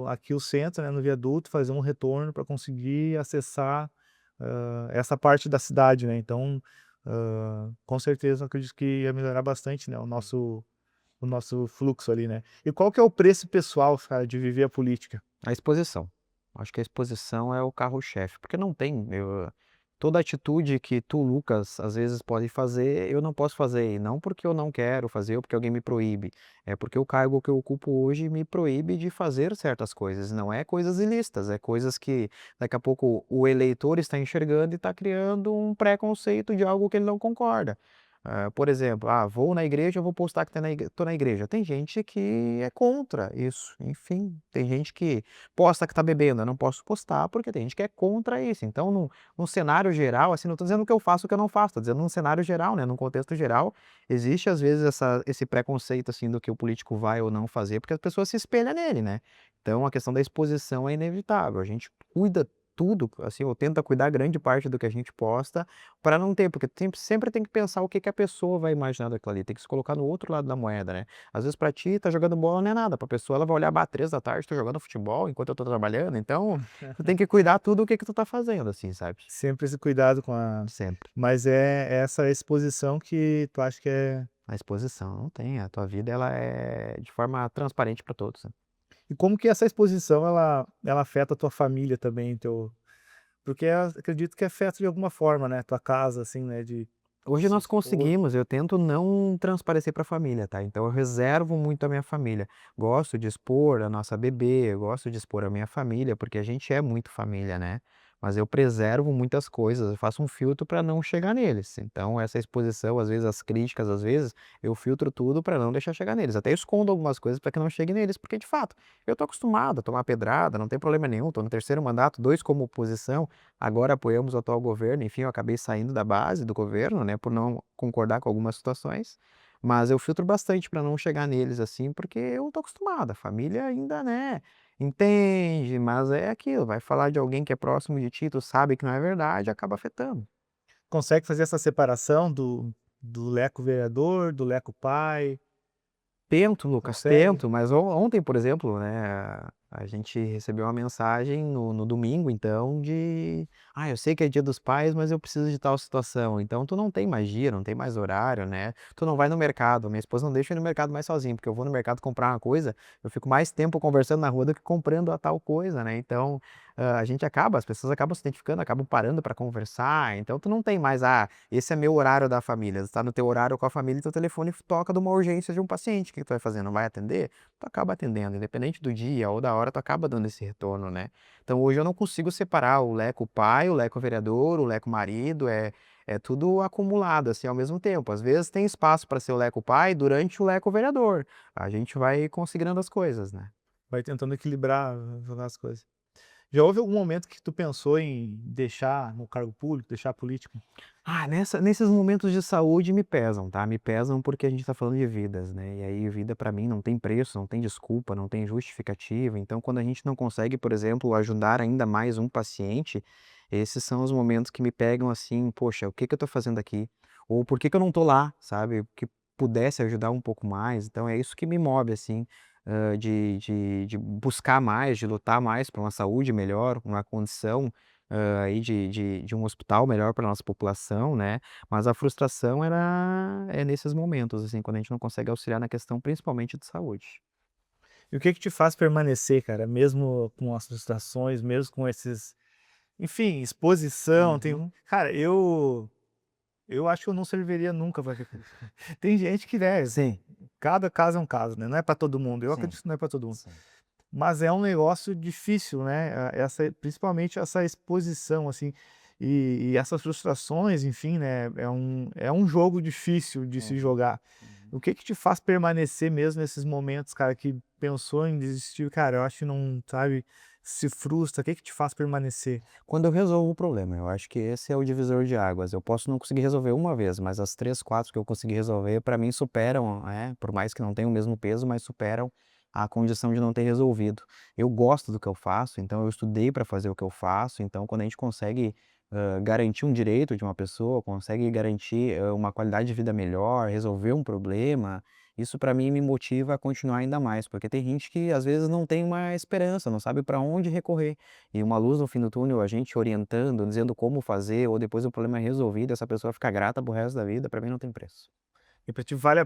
Speaker 1: aqui o centro, né, no viaduto, fazer um retorno para conseguir acessar essa parte da cidade, né? Então, com certeza, eu acredito que ia melhorar bastante, né, o nosso fluxo ali, né. E qual que é o preço pessoal, cara, de viver a política?
Speaker 2: A exposição. Acho que a exposição é o carro-chefe, porque não tem, toda atitude que tu, Lucas, às vezes pode fazer, eu não posso fazer, e não porque eu não quero fazer ou porque alguém me proíbe, é porque o cargo que eu ocupo hoje me proíbe de fazer certas coisas, não é coisas ilícitas, é coisas que daqui a pouco o eleitor está enxergando e está criando um preconceito de algo que ele não concorda. Por exemplo, vou na igreja, eu vou postar que tô na igreja. Tem gente que é contra isso, enfim. Tem gente que posta que tá bebendo, eu não posso postar porque tem gente que é contra isso. Então, num cenário geral, assim, não tô dizendo que eu faço o que eu não faço, tô dizendo num cenário geral, né, num contexto geral, existe às vezes esse preconceito, assim, do que o político vai ou não fazer, porque as pessoas se espelham nele, né. Então a questão da exposição é inevitável, a gente cuida tudo, assim, ou tenta cuidar grande parte do que a gente posta, para não ter, porque sempre tem que pensar o que que a pessoa vai imaginar daquilo ali, tem que se colocar no outro lado da moeda, né. Às vezes pra ti tá jogando bola não é nada, pra pessoa ela vai olhar: "Bah, 3 da tarde tô jogando futebol enquanto eu tô trabalhando", então tu tem que cuidar tudo o que que tu tá fazendo, assim, sabe.
Speaker 1: Sempre esse cuidado com a
Speaker 2: Sempre.
Speaker 1: mas é essa exposição que tu acha que é.
Speaker 2: A exposição, não tem, a tua vida ela é de forma transparente pra todos, né.
Speaker 1: E como que essa exposição ela afeta a tua família também, porque acredito que afeta de alguma forma, né, tua casa, assim, né, de
Speaker 2: Hoje
Speaker 1: se
Speaker 2: nós
Speaker 1: expor.
Speaker 2: conseguimos, eu tento não transparecer para a família, tá, então eu reservo muito a minha família. Gosto de expor a nossa bebê, eu gosto de expor a minha família, porque a gente é muito família, né. mas eu preservo muitas coisas, eu faço um filtro para não chegar neles. Então essa exposição, às vezes as críticas, às vezes, eu filtro tudo para não deixar chegar neles. Até escondo algumas coisas para que não chegue neles, porque de fato, eu tô acostumado a tomar pedrada, não tem problema nenhum, tô no terceiro mandato, 2 como oposição, agora apoiamos o atual governo, enfim, eu acabei saindo da base do governo, né, por não concordar com algumas situações, mas eu filtro bastante para não chegar neles, assim, porque eu tô acostumado, a família ainda, né, entende, mas é aquilo, vai falar de alguém que é próximo de ti, tu sabe que não é verdade, acaba afetando.
Speaker 1: Consegue fazer essa separação do Leco vereador, do Leco pai?
Speaker 2: Tento, Lucas,
Speaker 1: Consegue?
Speaker 2: tento, mas ontem, por exemplo, né, a gente recebeu uma mensagem no domingo, então, de: "Ah, eu sei que é Dia dos Pais, mas eu preciso de tal situação". Então tu não tem mais dia, não tem mais horário, né, tu não vai no mercado, minha esposa não deixa eu ir no mercado mais sozinho, porque eu vou no mercado comprar uma coisa, eu fico mais tempo conversando na rua do que comprando a tal coisa, né, então, a gente acaba as pessoas acabam se identificando, acabam parando para conversar, então tu não tem mais: "Ah, esse é meu horário da família", você tá no teu horário com a família e teu telefone toca de uma urgência de um paciente, o que que tu vai fazer, não vai atender? Tu acaba atendendo, independente do dia ou da hora, tu acaba dando esse retorno, né. Então hoje eu não consigo separar o Leco pai, o Leco vereador, o Leco marido, é tudo acumulado, assim, ao mesmo tempo. Às vezes tem espaço para ser o Leco pai durante o Leco vereador, a gente vai considerando as coisas, né.
Speaker 1: Vai tentando equilibrar as coisas. Já houve algum momento que tu pensou em deixar no cargo público, deixar a política?
Speaker 2: Ah, nesses momentos de saúde me pesam, tá, me pesam porque a gente tá falando de vidas, né, e aí vida pra mim não tem preço, não tem desculpa, não tem justificativa, então quando a gente não consegue, por exemplo, ajudar ainda mais um paciente, esses são os momentos que me pegam assim: "Poxa, o que que eu tô fazendo aqui?" Ou "Por que que eu não tô lá?", sabe, que pudesse ajudar um pouco mais, então é isso que me move assim, de buscar mais, de lutar mais por uma saúde melhor, uma condição aí de um hospital melhor para nossa população, né, mas a frustração é nesses momentos, assim, quando a gente não consegue auxiliar na questão principalmente de saúde.
Speaker 1: E o que que te faz permanecer, cara, mesmo com as frustrações, mesmo com esses, enfim, exposição, tem
Speaker 2: Uhum.
Speaker 1: cara, eu acho que eu não serviria nunca pra tem gente que, né,
Speaker 2: Sim,
Speaker 1: cada caso é um caso, né, não é pra todo mundo, eu
Speaker 2: sim,
Speaker 1: acredito que não é pra todo mundo.
Speaker 2: sim.
Speaker 1: Mas é um negócio difícil, né, essa principalmente essa exposição, assim, e essas frustrações, enfim, né, é um jogo difícil de se
Speaker 2: Uhum,
Speaker 1: jogar.
Speaker 2: uhum.
Speaker 1: O que que te faz permanecer mesmo nesses momentos, cara, que pensou em desistir, cara, eu acho que não sabe, se frustra, o que que te faz permanecer?
Speaker 2: Quando eu resolvo o problema, eu acho que esse é o divisor de águas. Eu posso não conseguir resolver uma vez, mas as 3, 4 que eu consegui resolver, para mim superam, por mais que não tenham o mesmo peso, mas superam a condição de não ter resolvido. Eu gosto do que eu faço, então eu estudei para fazer o que eu faço, então quando a gente consegue, garantir um direito de uma pessoa, consegue garantir, uma qualidade de vida melhor, resolver um problema, isso para mim me motiva a continuar ainda mais, porque tem gente que às vezes não tem uma esperança, não sabe para onde recorrer. E uma luz no fim do túnel, a gente orientando, dizendo como fazer, ou depois o problema é resolvido, essa pessoa fica grata pro resto da vida, pra mim não tem preço.
Speaker 1: E pra ti vale a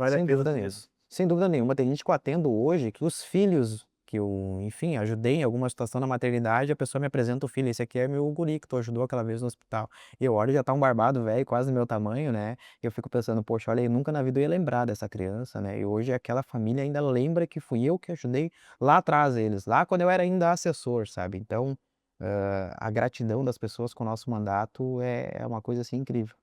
Speaker 2: Sem
Speaker 1: pena
Speaker 2: dúvida
Speaker 1: tudo
Speaker 2: nenhuma.
Speaker 1: isso.
Speaker 2: Sem dúvida nenhuma. Tem gente que eu atendo hoje que os filhos que eu, enfim, ajudei em alguma situação na maternidade, a pessoa me apresenta o filho: "Esse aqui é meu guri que tu ajudou aquela vez no hospital". E eu olho, já tá um barbado velho, quase do meu tamanho, né, e eu fico pensando: "Poxa, olha, eu nunca na vida eu ia lembrar dessa criança", né, e hoje aquela família ainda lembra que fui eu que ajudei lá atrás eles, lá quando eu era ainda assessor, sabe. Então, a gratidão das pessoas com o nosso mandato é uma coisa, assim, incrível.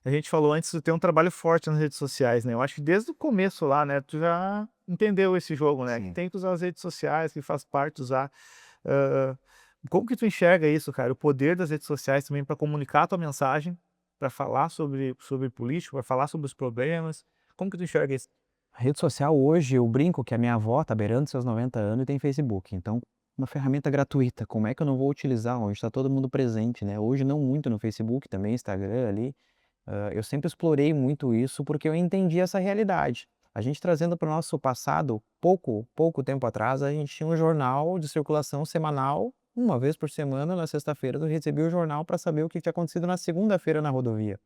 Speaker 1: A gente falou antes, tu tem um trabalho forte nas redes sociais, né, eu acho que desde o começo lá, né, tu já entendeu esse jogo, né, que
Speaker 2: Sim.
Speaker 1: tem que usar as redes sociais, que faz parte usar. Hã, como que tu enxerga isso, cara? O poder das redes sociais também para comunicar a tua mensagem, para falar sobre política, para falar sobre os problemas. Como que tu enxerga isso?
Speaker 2: A rede social hoje, eu brinco que a minha avó tá beirando seus 90 anos e tem Facebook, então uma ferramenta gratuita, como é que eu não vou utilizar onde está todo mundo presente, né. Hoje não muito no Facebook, também Instagram ali, eu sempre explorei muito isso, porque eu entendi essa realidade. A gente trazendo para o nosso passado, pouco tempo atrás, a gente tinha um jornal de circulação semanal, uma vez por semana, na sexta-feira, tu recebia o jornal para saber o que tinha acontecido na segunda-feira na rodovia.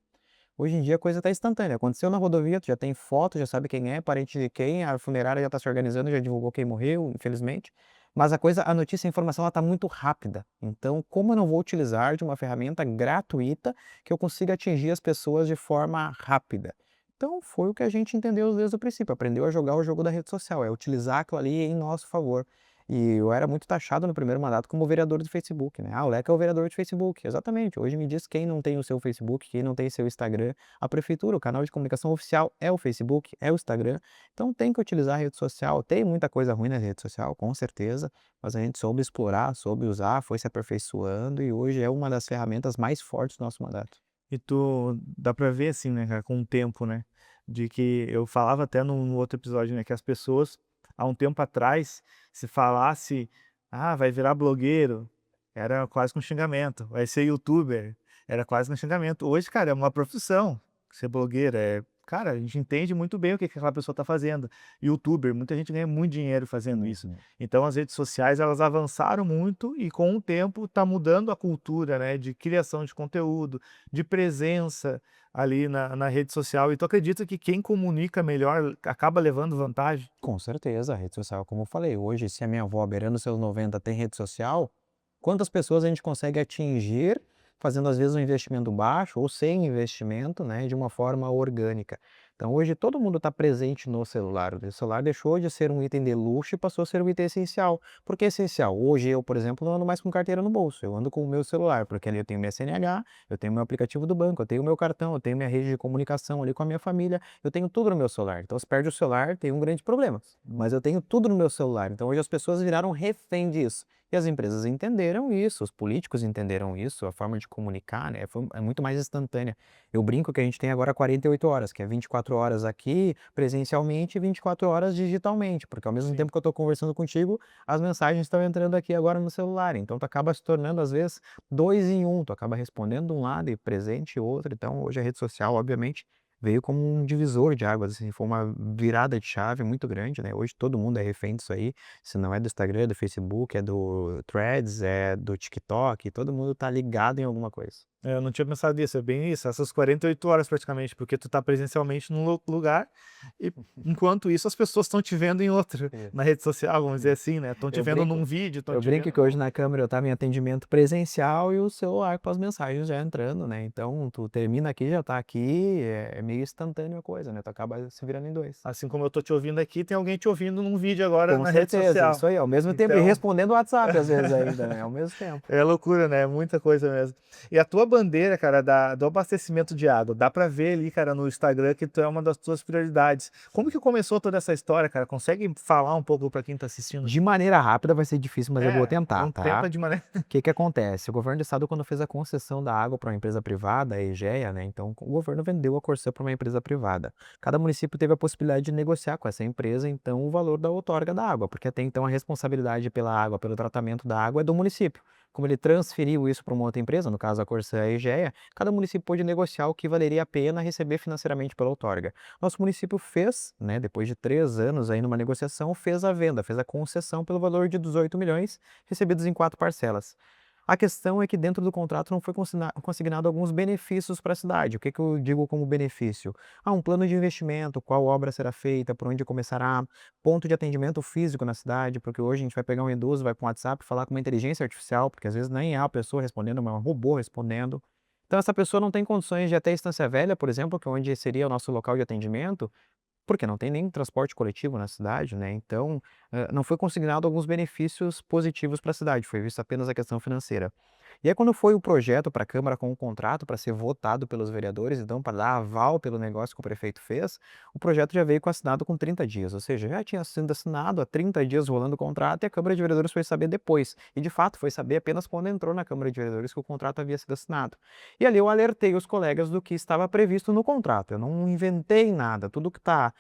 Speaker 2: Hoje em dia a coisa está instantânea, aconteceu na rodovia, tu já tem foto, já sabe quem é, parente de quem, a funerária já está se organizando, já divulgou quem morreu, infelizmente. Mas a notícia, a informação, ela está muito rápida. Então, como eu não vou utilizar de uma ferramenta gratuita que eu consiga atingir as pessoas de forma rápida? Então, foi o que a gente entendeu desde o princípio, aprendeu a jogar o jogo da rede social, é utilizar aquilo ali em nosso favor. E eu era muito taxado no primeiro mandato como vereador do Facebook, né? Ah, o Leca é o vereador do Facebook. Exatamente. Hoje me diz quem não tem o seu Facebook, quem não tem seu Instagram. A prefeitura, o canal de comunicação oficial é o Facebook, é o Instagram. Então tem que utilizar a rede social. Tem muita coisa ruim na rede social, com certeza, mas a gente soube explorar, soube usar, foi se aperfeiçoando e hoje é uma das ferramentas mais fortes do nosso mandato.
Speaker 1: E tu dá pra ver assim, né, cara, com o tempo, né, de que eu falava até no outro episódio, né, que as pessoas, há um tempo atrás, se falasse: "Ah, vai virar blogueiro", era quase que um xingamento, "vai ser youtuber", era quase que um xingamento. Hoje, cara, é uma profissão ser blogueiro, cara, a gente entende muito bem o que que aquela pessoa tá fazendo. Youtuber, muita gente ganha muito dinheiro fazendo isso.
Speaker 2: Uhum.
Speaker 1: Então as redes sociais, elas avançaram muito e com o tempo tá mudando a cultura, né, de criação de conteúdo, de presença ali na rede social. E tu acredita que quem comunica melhor acaba levando vantagem?
Speaker 2: Com certeza, a rede social, como eu falei, hoje, se a minha avó, beirando seus 90, tem rede social, quantas pessoas a gente consegue atingir fazendo, às vezes, um investimento baixo ou sem investimento, né, de uma forma orgânica. Então, hoje, todo mundo está presente no celular. O celular deixou de ser um item de luxo e passou a ser um item essencial. Por que essencial? Hoje, eu, por exemplo, não ando mais com carteira no bolso, eu ando com o meu celular, porque ali eu tenho minha CNH, eu tenho meu aplicativo do banco, eu tenho meu cartão, eu tenho minha rede de comunicação ali com a minha família, eu tenho tudo no meu celular. Então, se perde o celular, tem um grande problema. Mas eu tenho tudo no meu celular. Então, hoje as pessoas viraram refém disso. E as empresas entenderam isso, os políticos entenderam isso, a forma de comunicar, né, é muito mais instantânea. Eu brinco que a gente tem agora 48 horas, que é 24 horas aqui presencialmente e 24 horas digitalmente, porque ao mesmo
Speaker 1: Sim.
Speaker 2: tempo que eu estou conversando contigo, as mensagens estão entrando aqui agora no celular. Então tu acaba se tornando, às vezes, dois em um, tu acaba respondendo um lado e presente outro. Então hoje a rede social, obviamente, veio como um divisor de águas, assim, foi uma virada de chave muito grande, né? Hoje todo mundo é refém disso aí, se não é do Instagram, é do Facebook, é do Threads, é do TikTok, todo mundo tá ligado em alguma coisa.
Speaker 1: Eu não tinha pensado nisso, é bem isso, essas 48 horas praticamente, porque tu tá presencialmente num lugar e enquanto isso as pessoas estão te vendo em outro, na
Speaker 2: Isso,
Speaker 1: rede social, vamos dizer
Speaker 2: isso.
Speaker 1: assim, né, estão te
Speaker 2: Eu
Speaker 1: vendo
Speaker 2: brinco
Speaker 1: num vídeo, estão
Speaker 2: eu
Speaker 1: te
Speaker 2: brinco
Speaker 1: vendo
Speaker 2: que hoje
Speaker 1: no
Speaker 2: na câmera eu estava em atendimento presencial e o celular com as mensagens já entrando, né, então tu termina aqui, já tá aqui, é meio instantâneo a coisa, né, tu acaba se virando em dois.
Speaker 1: assim como eu tô te ouvindo aqui, tem alguém te ouvindo num vídeo agora
Speaker 2: Com
Speaker 1: na rede
Speaker 2: certeza,
Speaker 1: social.
Speaker 2: isso aí, ao mesmo tempo e
Speaker 1: Então,
Speaker 2: respondendo o WhatsApp às vezes ainda, né, ao mesmo tempo.
Speaker 1: é loucura, né, muita coisa mesmo. E a tua bandeira, cara, do abastecimento de água, dá pra ver ali, cara, no Instagram que tu é uma das tuas prioridades. Como que começou toda essa história, cara? Consegue falar um pouco pra quem tá assistindo?
Speaker 2: De maneira rápida vai ser difícil, mas eu vou tentar,
Speaker 1: Então
Speaker 2: tá?
Speaker 1: tenta de maneira
Speaker 2: Que acontece? O governo do estado, quando fez a concessão da água para uma empresa privada, a EGEA, né, então o governo vendeu a Corsã para uma empresa privada. Cada município teve a possibilidade de negociar com essa empresa, então, o valor da outorga da água, porque até então a responsabilidade pela água, pelo tratamento da água é do município. Como ele transferiu isso para uma outra empresa, no caso a Corsã e a EGEA, cada município pôde negociar o que valeria a pena receber financeiramente pela outorga. Nosso município fez, né, depois de 3 anos aí numa negociação, fez a venda, fez a concessão pelo valor de 18 milhões, recebidos em 4 parcelas. A questão é que dentro do contrato não foi consignado alguns benefícios para a cidade. O que que eu digo como benefício? Ah, um plano de investimento, qual obra será feita, por onde começará, ponto de atendimento físico na cidade, porque hoje a gente vai pegar um idoso, vai para um WhatsApp falar com uma inteligência artificial, porque às vezes nem é a pessoa respondendo, mas é um robô respondendo. Então essa pessoa não tem condições de ir até a Estância Velha, por exemplo, que é onde seria o nosso local de atendimento, porque não tem nem transporte coletivo na cidade, né, então, não foi consignado alguns benefícios positivos para a cidade, foi visto apenas a questão financeira. E aí quando foi o projeto para a Câmara com o contrato para ser votado pelos vereadores, então para dar aval pelo negócio que o prefeito fez, o projeto já veio assinado com 30 dias, ou seja, já tinha sido assinado há 30 dias rolando o contrato e a Câmara de Vereadores foi saber depois. E de fato foi saber apenas quando entrou na Câmara de Vereadores que o contrato havia sido assinado. E ali eu alertei os colegas do que estava previsto no contrato, eu não inventei nada, tudo que está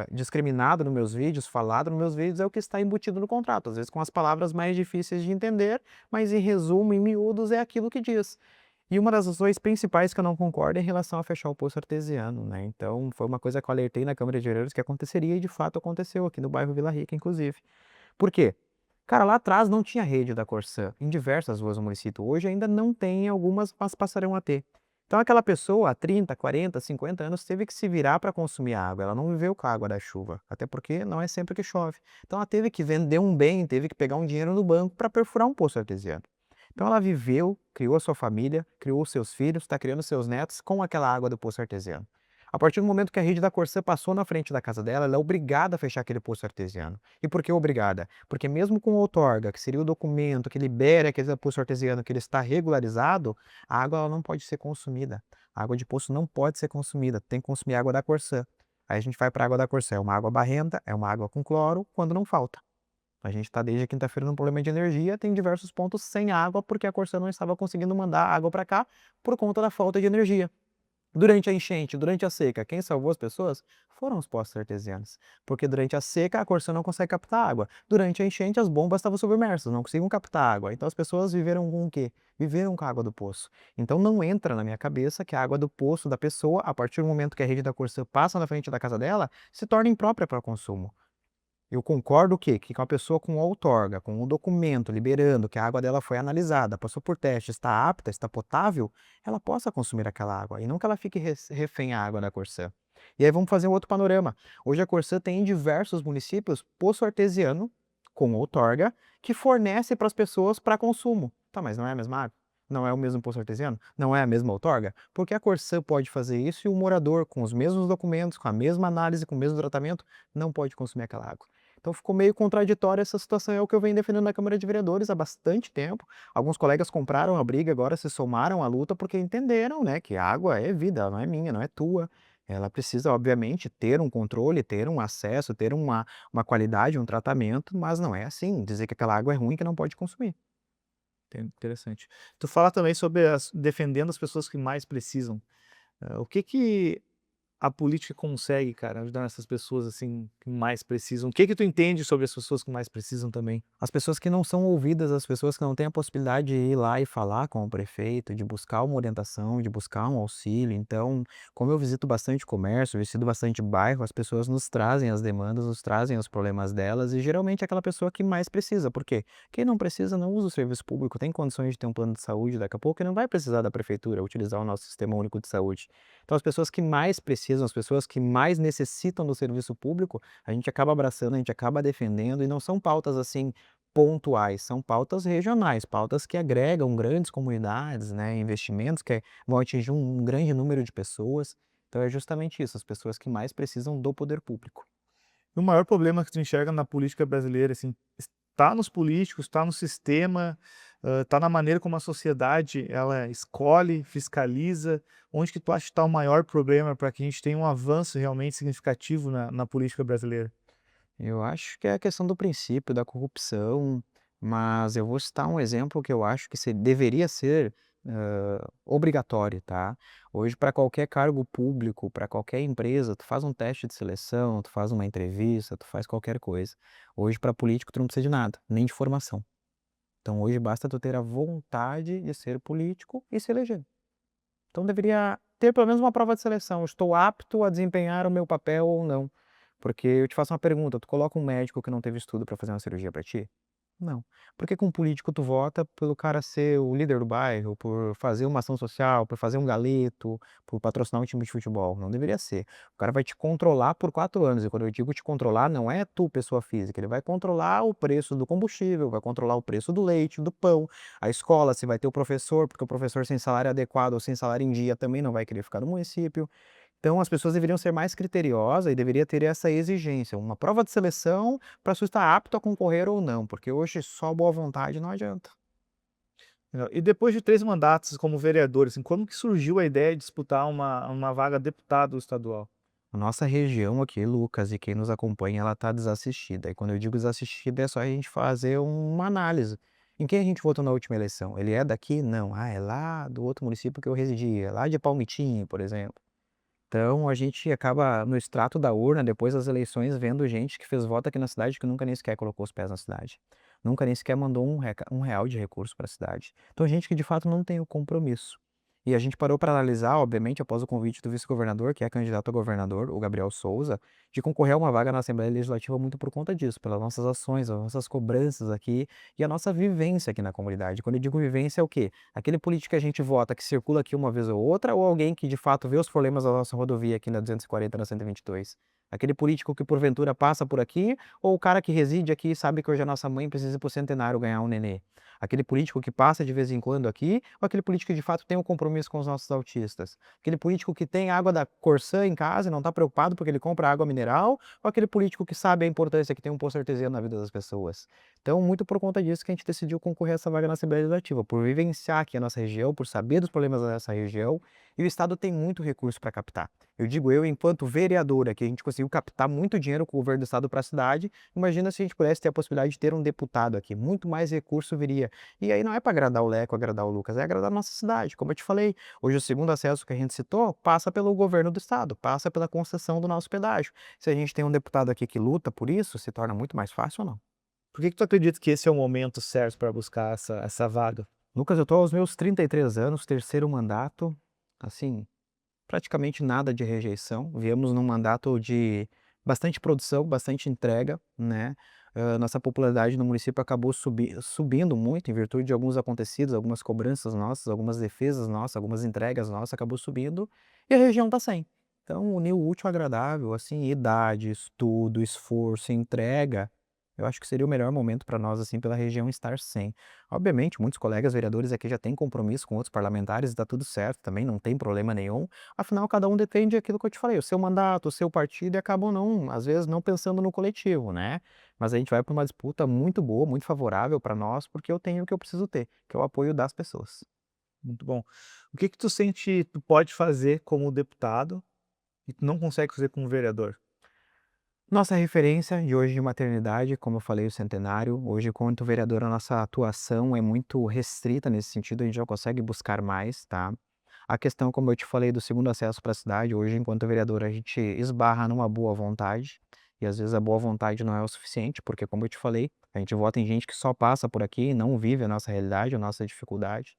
Speaker 2: discriminado nos meus vídeos, falado nos meus vídeos, é o que está embutido no contrato, às vezes com as palavras mais difíceis de entender, mas em resumo, em miúdos, é aquilo que diz. E uma das razões principais que eu não concordo é em relação a fechar o poço artesiano, né? Então, foi uma coisa que eu alertei na Câmara de Vereadores que aconteceria e de fato aconteceu aqui no bairro Vila Rica, inclusive. Por quê? Cara, lá atrás não tinha rede da Corsã, em diversas ruas do município. Hoje ainda não tem, algumas, mas passarão a ter. Então aquela pessoa há 30, 40, 50 anos teve que se virar para consumir a água, ela não viveu com a água da chuva, até porque não é sempre que chove. Então ela teve que vender um bem, teve que pegar um dinheiro no banco para perfurar um poço artesiano. Então ela viveu, criou a sua família, criou os seus filhos, está criando seus netos com aquela água do poço artesiano. A partir do momento que a rede da Corsã passou na frente da casa dela, ela é obrigada a fechar aquele poço artesiano. E por que obrigada? Porque mesmo com outorga, que seria o documento que libera aquele poço artesiano que ele está regularizado, a água ela não pode ser consumida. A água de poço não pode ser consumida, tem que consumir água da Corsã. Aí a gente vai para a água da Corsã, é uma água barrenta, é uma água com cloro, quando não falta. A gente está desde quinta-feira num problema de energia, tem diversos pontos sem água porque a Corsã não estava conseguindo mandar água para cá por conta da falta de energia. Durante a enchente, durante a seca, quem salvou as pessoas foram os poços artesianos, porque durante a seca a Corsã não consegue captar água. Durante a enchente as bombas estavam submersas, não conseguiam captar água. Então as pessoas viveram com o quê? Viveram com a água do poço. Então não entra na minha cabeça que a água do poço da pessoa, a partir do momento que a rede da Corsã passa na frente da casa dela, se torna imprópria para consumo. Eu concordo que com a pessoa com outorga, com um documento liberando que a água dela foi analisada, passou por teste, está apta, está potável, ela possa consumir aquela água e não que ela fique refém à água da Corsã. E aí vamos fazer um outro panorama. Hoje a Corsã tem em diversos municípios poço artesiano com outorga que fornece para as pessoas para consumo. Tá, mas não é a mesma água? Não é o mesmo poço artesiano? Não é a mesma outorga? Porque a Corsã pode fazer isso e o morador, com os mesmos documentos, com a mesma análise, com o mesmo tratamento, não pode consumir aquela água. Então ficou meio contraditória essa situação, é o que eu venho defendendo na Câmara de Vereadores há bastante tempo. Alguns colegas compraram a briga, agora se somaram à luta porque entenderam, né, que a água é vida, ela não é minha, não é tua. Ela precisa, obviamente, ter um controle, ter um acesso, ter uma qualidade, um tratamento, mas não é assim, dizer que aquela água é ruim que não pode consumir.
Speaker 1: Interessante. Tu fala também sobre defendendo as pessoas que mais precisam. O que que a política consegue, cara, ajudar essas pessoas, assim, que mais precisam? O que que tu entende sobre as pessoas que mais precisam também?
Speaker 2: As pessoas que não são ouvidas, as pessoas que não têm a possibilidade de ir lá e falar com o prefeito, de buscar uma orientação, de buscar um auxílio. Então, como eu visito bastante comércio, visito bastante bairro, as pessoas nos trazem as demandas, nos trazem os problemas delas e geralmente é aquela pessoa que mais precisa. Por quê? Quem não precisa não usa o serviço público, tem condições de ter um plano de saúde daqui a pouco e não vai precisar da prefeitura utilizar o nosso sistema único de saúde. Então, as pessoas que mais precisam, as pessoas que mais necessitam do serviço público, a gente acaba abraçando, a gente acaba defendendo, e não são pautas assim pontuais, são pautas regionais, pautas que agregam grandes comunidades, né, investimentos que vão atingir um grande número de pessoas. Então é justamente isso, as pessoas que mais precisam do poder público.
Speaker 1: E o maior problema que tu enxerga na política brasileira, assim, está nos políticos, está no sistema, está na maneira como a sociedade ela escolhe, fiscaliza? Onde que tu acha que está o maior problema para que a gente tenha um avanço realmente significativo na política brasileira?
Speaker 2: Eu acho que é a questão do princípio da corrupção, mas eu vou citar um exemplo que eu acho que deveria ser obrigatório, tá? Hoje, para qualquer cargo público, para qualquer empresa, tu faz um teste de seleção, tu faz uma entrevista, tu faz qualquer coisa. Hoje, para político, tu não precisa de nada, nem de formação. Então, hoje basta tu ter a vontade de ser político e se eleger. Então deveria ter pelo menos uma prova de seleção, estou apto a desempenhar o meu papel ou não. Porque eu te faço uma pergunta, tu coloca um médico que não teve estudo para fazer uma cirurgia para ti? Não. Por que com um político tu vota pelo cara ser o líder do bairro, por fazer uma ação social, por fazer um galeto, por patrocinar um time de futebol? Não deveria ser. O cara vai te controlar por 4 anos, e quando eu digo te controlar, não é tu, pessoa física, ele vai controlar o preço do combustível, vai controlar o preço do leite, do pão, a escola, se vai ter o professor, porque o professor sem salário adequado ou sem salário em dia também não vai querer ficar no município. Então as pessoas deveriam ser mais criteriosas e deveria ter essa exigência, uma prova de seleção para se estar apto a concorrer ou não, porque hoje só boa vontade não adianta.
Speaker 1: E depois de 3 mandatos como vereador, assim, como que surgiu a ideia de disputar uma vaga deputado estadual?
Speaker 2: A nossa região aqui, Lucas, e quem nos acompanha, ela está desassistida. E quando eu digo desassistida, é só a gente fazer uma análise. Em quem a gente votou na última eleição? Ele é daqui? Não. Ah, é lá do outro município que eu residia, é lá de Palmitinho, por exemplo. Então a gente acaba no extrato da urna, depois das eleições, vendo gente que fez voto aqui na cidade que nunca nem sequer colocou os pés na cidade. Nunca nem sequer mandou um real de recurso para a cidade. Então gente que de fato não tem o compromisso. E a gente parou para analisar, obviamente, após o convite do vice-governador, que é candidato a governador, o Gabriel Souza, de concorrer a uma vaga na Assembleia Legislativa muito por conta disso, pelas nossas ações, as nossas cobranças aqui e a nossa vivência aqui na comunidade. Quando eu digo vivência, é o quê? Aquele político que a gente vota, que circula aqui uma vez ou outra, ou alguém que de fato vê os problemas da nossa rodovia aqui na 240, na 122? Aquele político que porventura passa por aqui, ou o cara que reside aqui e sabe que hoje a nossa mãe precisa ir para o centenário ganhar um nenê? Aquele político que passa de vez em quando aqui, ou aquele político que de fato tem um compromisso com os nossos autistas? Aquele político que tem água da Corsã em casa e não está preocupado porque ele compra água mineral, ou aquele político que sabe a importância que tem um poço artesiano na vida das pessoas? Então, muito por conta disso que a gente decidiu concorrer a essa vaga na Assembleia Legislativa, por vivenciar aqui a nossa região, por saber dos problemas dessa região, e o Estado tem muito recurso para captar. Eu digo eu, enquanto vereadora, que a gente conseguiu captar muito dinheiro com o governo do Estado para a cidade, imagina se a gente pudesse ter a possibilidade de ter um deputado aqui, muito mais recurso viria. E aí não é para agradar o Leco, agradar o Lucas, é agradar a nossa cidade. Como eu te falei, hoje o segundo acesso que a gente citou passa pelo governo do Estado, passa pela concessão do nosso pedágio. Se a gente tem um deputado aqui que luta por isso, se torna muito mais fácil ou não?
Speaker 1: Por que tu acredita que esse é o momento certo para buscar essa vaga?
Speaker 2: Lucas, eu tô aos meus 33 anos, terceiro mandato, assim, praticamente nada de rejeição. Viemos num mandato de bastante produção, bastante entrega, né? Nossa popularidade no município acabou subindo muito em virtude de alguns acontecidos, algumas cobranças nossas, algumas defesas nossas, algumas entregas nossas, acabou subindo e a região tá sem. Então, unir o útil ao agradável, assim, idade, estudo, esforço, entrega, eu acho que seria o melhor momento para nós, assim, pela região estar sem. Obviamente, muitos colegas vereadores aqui já têm compromisso com outros parlamentares e tá tudo certo também, não tem problema nenhum. Afinal, cada um defende aquilo que eu te falei, o seu mandato, o seu partido, e acabam não, às vezes, não pensando no coletivo, né? Mas a gente vai para uma disputa muito boa, muito favorável para nós, porque eu tenho o que eu preciso ter, que é o apoio das pessoas.
Speaker 1: Muito bom. O que que tu sente tu pode fazer como deputado e tu não consegue fazer como vereador?
Speaker 2: Nossa referência de hoje de maternidade, como eu falei, o centenário, hoje, quanto vereador, a nossa atuação é muito restrita nesse sentido, a gente já consegue buscar mais, tá? A questão, como eu te falei, do segundo acesso para a cidade, hoje, enquanto vereador, a gente esbarra numa boa vontade, e às vezes a boa vontade não é o suficiente, porque, como eu te falei, a gente vota em gente que só passa por aqui e não vive a nossa realidade, a nossa dificuldade.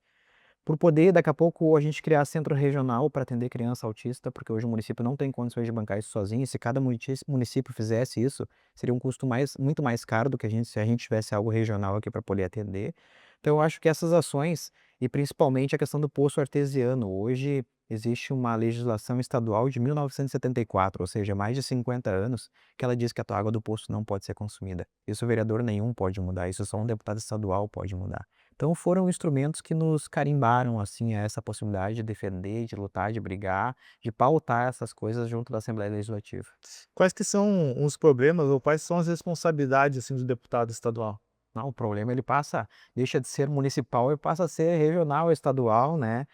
Speaker 2: Por poder, daqui a pouco, a gente criar centro regional para atender criança autista, porque hoje o município não tem condições de bancar isso sozinho, e se cada município fizesse isso, seria um custo muito mais caro do que se a gente tivesse algo regional aqui para poder atender. Então eu acho que essas ações, e principalmente a questão do poço artesiano, hoje existe uma legislação estadual de 1974, ou seja, mais de 50 anos, que ela diz que a água do poço não pode ser consumida. Isso vereador nenhum pode mudar, isso só um deputado estadual pode mudar. Então foram instrumentos que nos carimbaram, assim, a essa possibilidade de defender, de lutar, de brigar, de pautar essas coisas junto da Assembleia Legislativa.
Speaker 1: Quais que são os problemas ou quais são as responsabilidades, assim, do deputado estadual?
Speaker 2: Não, o problema ele deixa de ser municipal e passa a ser regional, estadual, né?